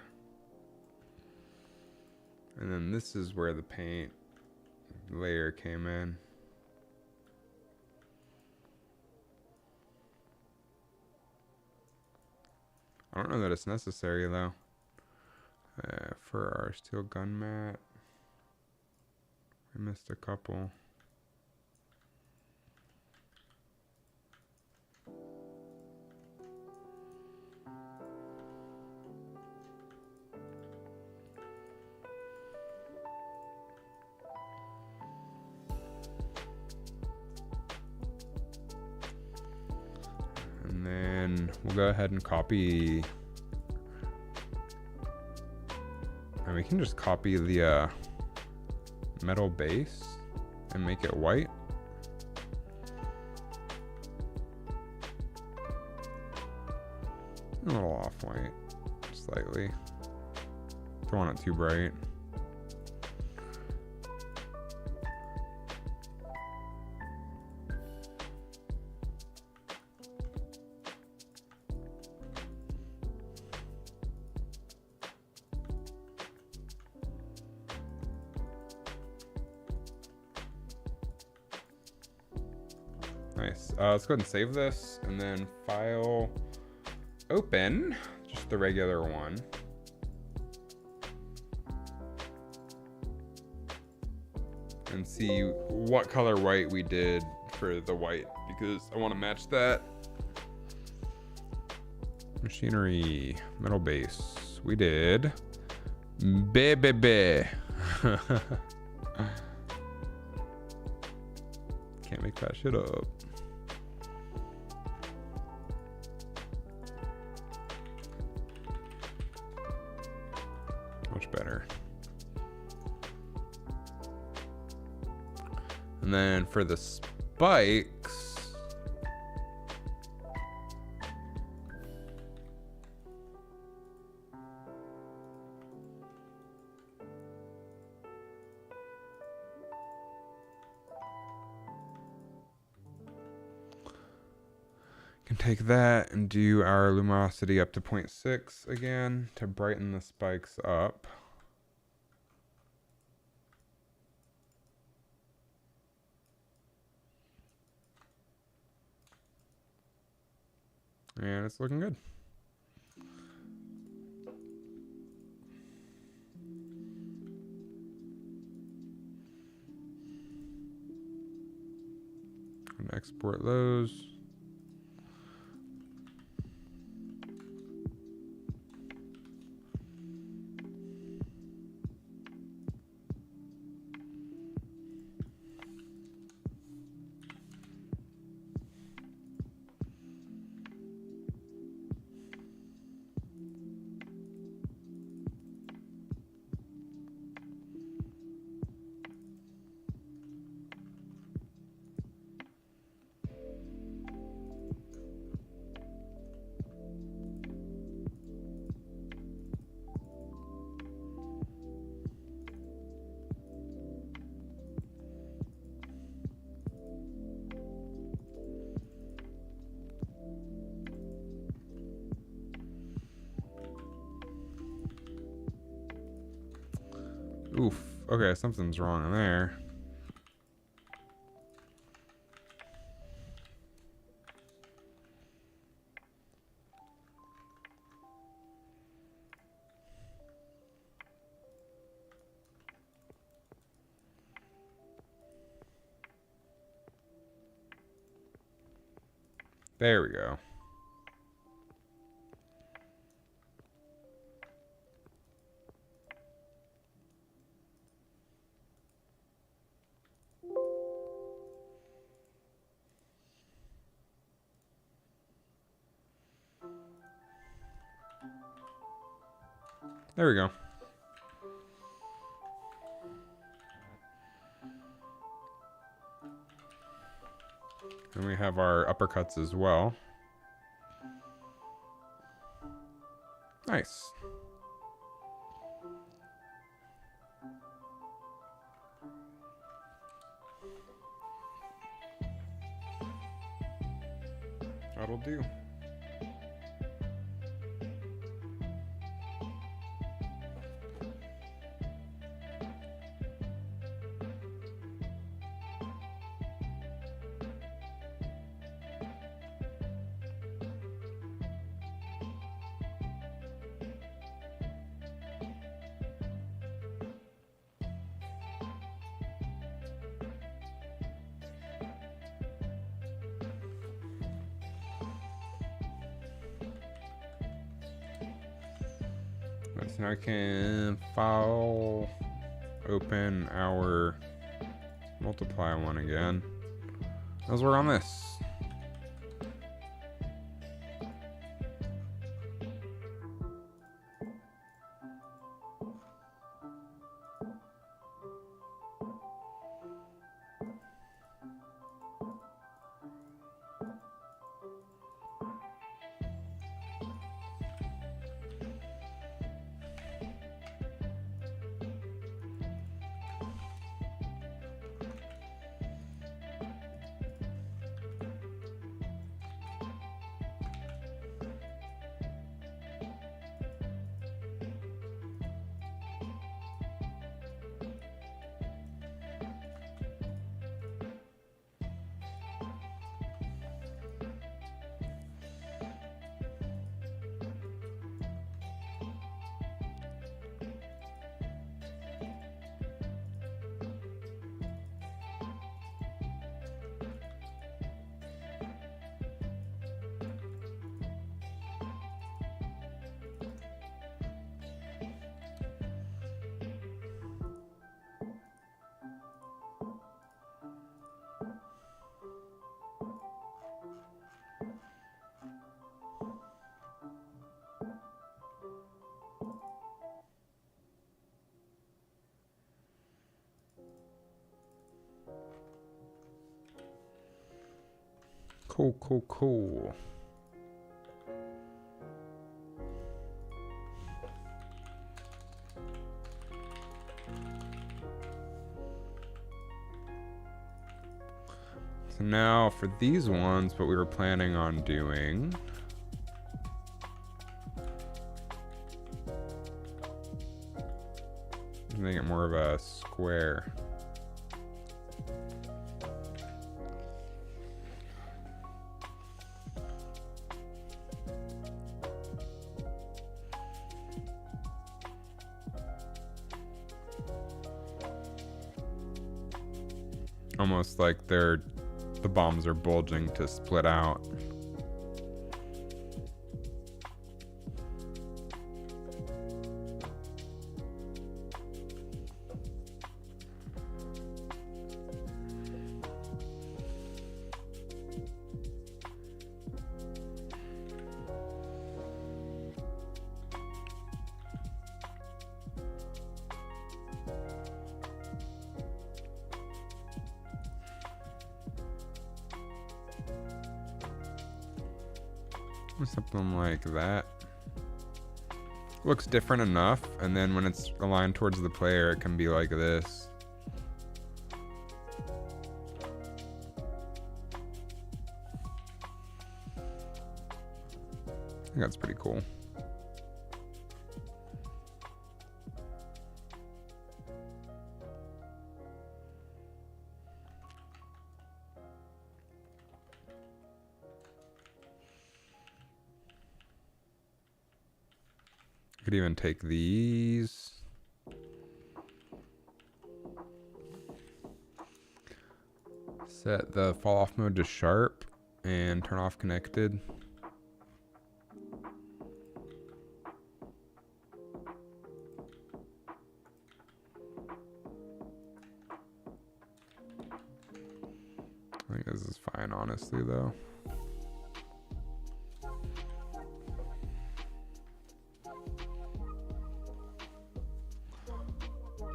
And then this is where the paint layer came in. I don't know that it's necessary though. For our steel gun mat, I missed a couple. And then we'll go ahead and copy. And we can just copy the metal base and make it white. A little off-white, slightly. Don't want it too bright. Nice. Let's go ahead and save this, and then file, open, just the regular one. And see what color white we did for the white, because I want to match that. Machinery, metal base. We did baby. Can't make that shit up. Much better. And then for the spikes, can take that and do our luminosity up to 0.6 again to brighten the spikes up. And it's looking good. And export those. Oof. Okay, something's wrong in there. There we go. There we go. And we have our uppercuts as well. Nice. That'll do. So now I can file open our multiply one again. Let's work on this. Cool, cool, cool. So now for these ones, what we were planning on doing. Make it more of a square. Almost like the bombs are bulging to split out. Something like that. Looks different enough, and then when it's aligned towards the player, it can be like this. I think that's pretty cool. Could even take these. Set the fall off mode to sharp and turn off connected. I think this is fine, honestly, though.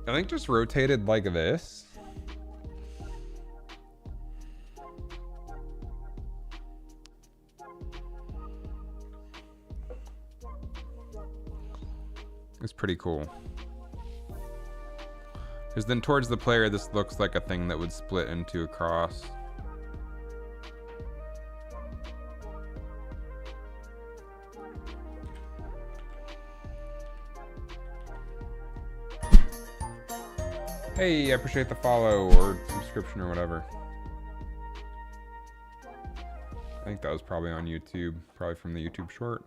I think just rotated like this. It's pretty cool. Because then towards the player, this looks like a thing that would split into a cross. Hey, I appreciate the follow or subscription or whatever. I think that was probably on YouTube, probably from the YouTube short.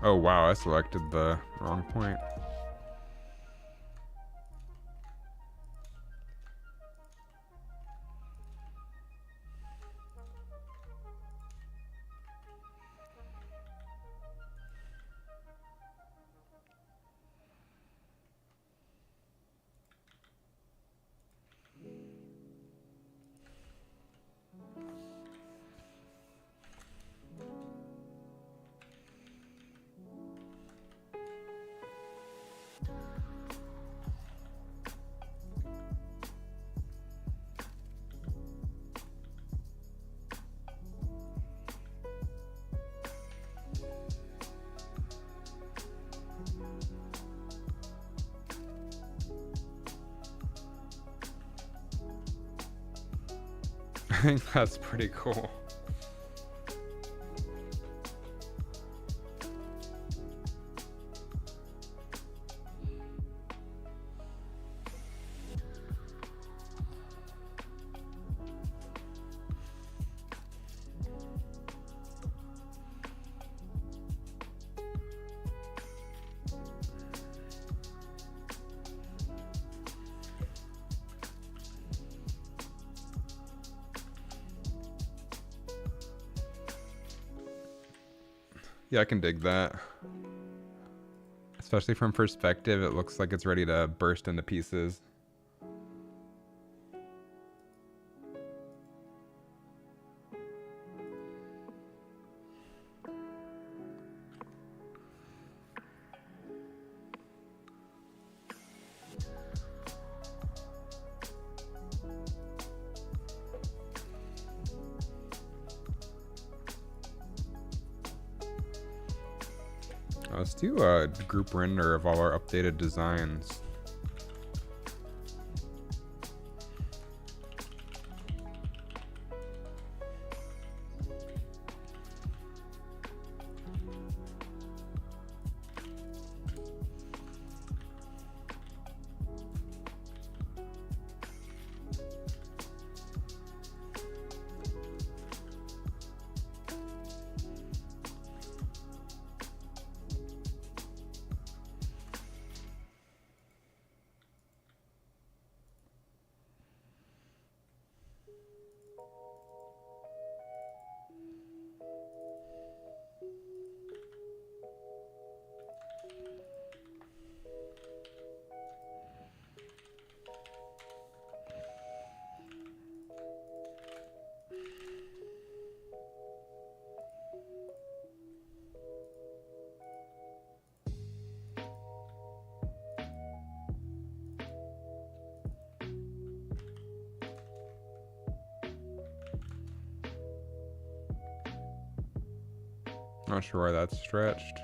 Oh wow, I selected the wrong point. I think that's pretty cool. Yeah, I can dig that. Especially from perspective, it looks like it's ready to burst into pieces. Let's do a group render of all our updated designs. Not sure why that's stretched.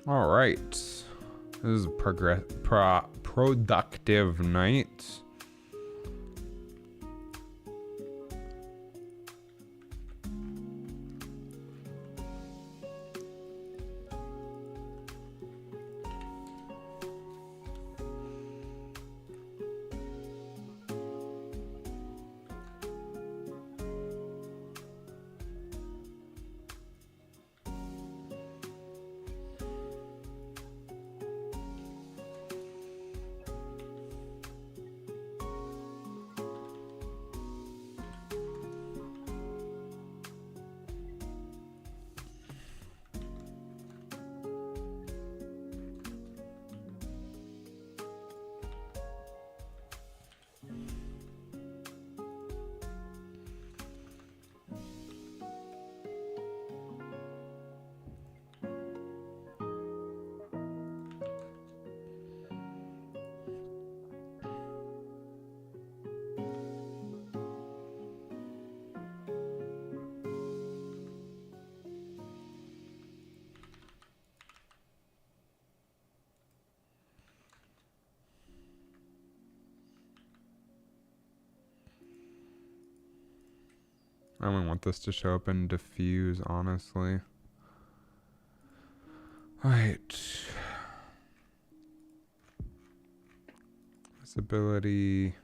All right. This is a productive night. I only want this to show up in diffuse, honestly. Alright. Visibility.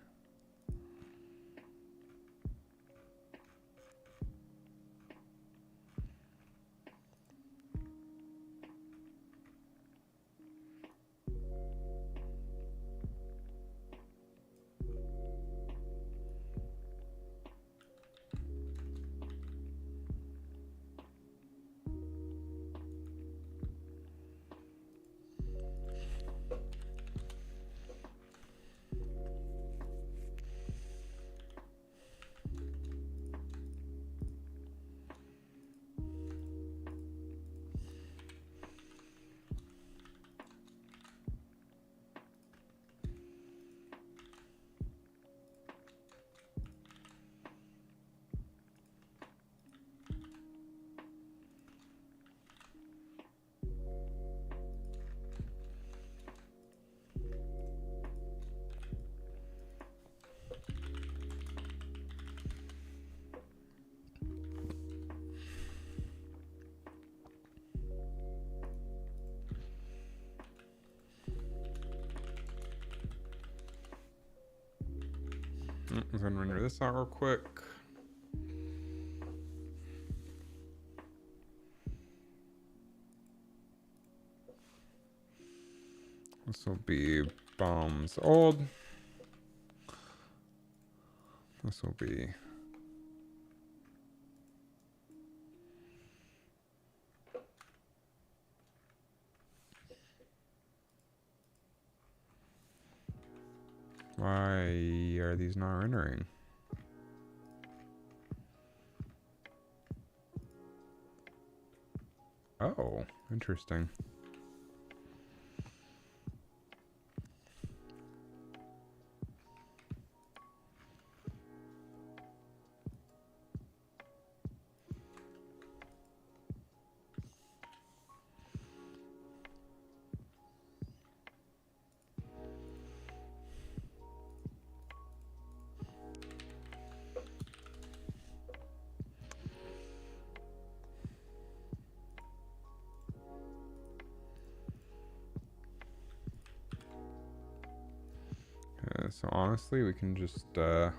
I'm gonna render this out real quick. This will be bombs old. This will be why are these not rendering? Oh, interesting. So honestly, we can just grab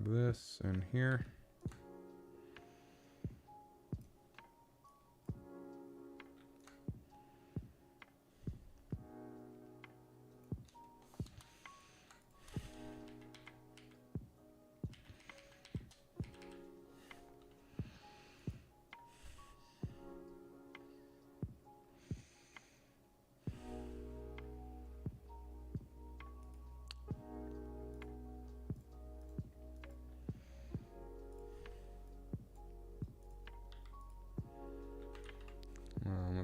this in here.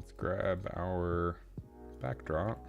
Let's grab our backdrop.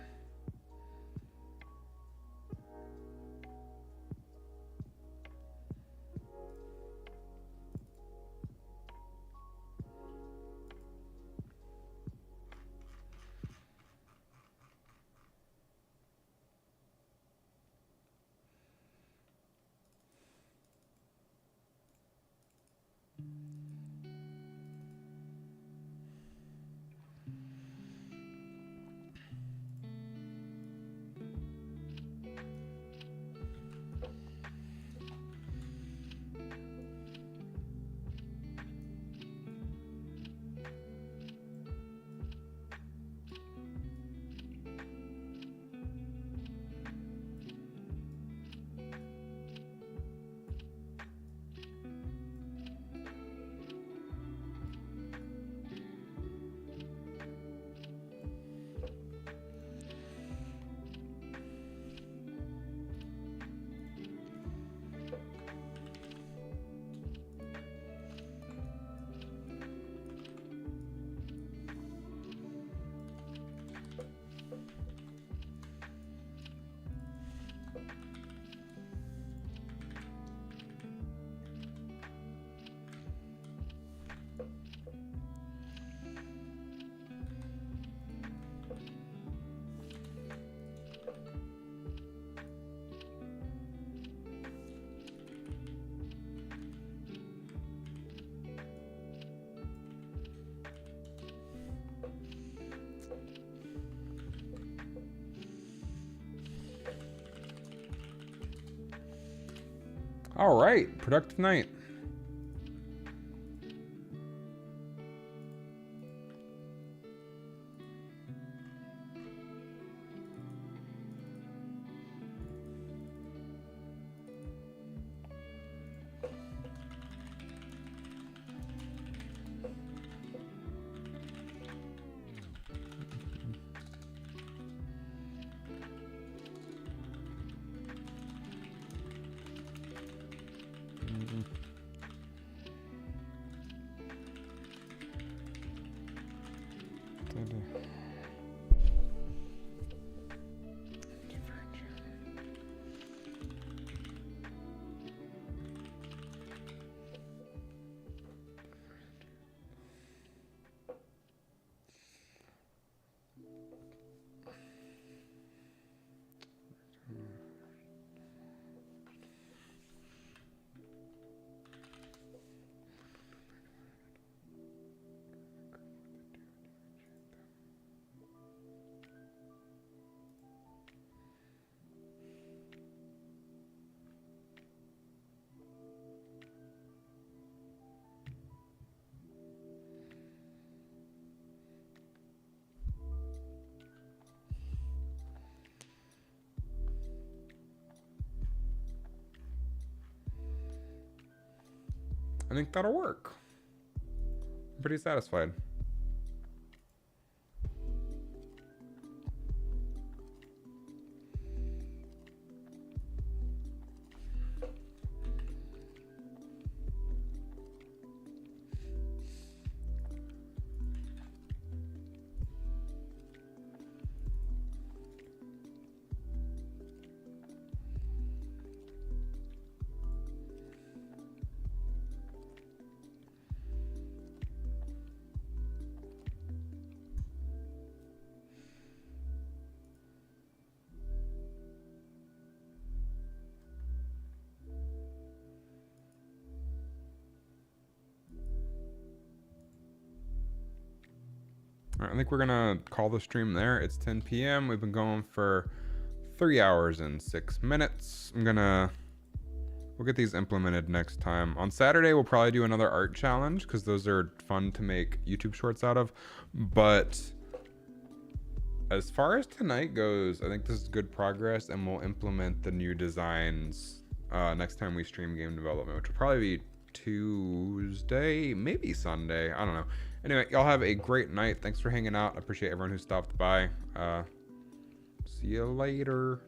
All right, productive night. I think that'll work. I'm pretty satisfied. All right, I think we're gonna call the stream there. It's 10 p.m. We've been going for 3 hours and 6 minutes. We'll get these implemented next time. On Saturday, we'll probably do another art challenge because those are fun to make YouTube shorts out of. But as far as tonight goes, I think this is good progress, and we'll implement the new designs next time we stream game development, which will probably be Tuesday, maybe Sunday. I don't know. Anyway, y'all have a great night. Thanks for hanging out. I appreciate everyone who stopped by. See you later.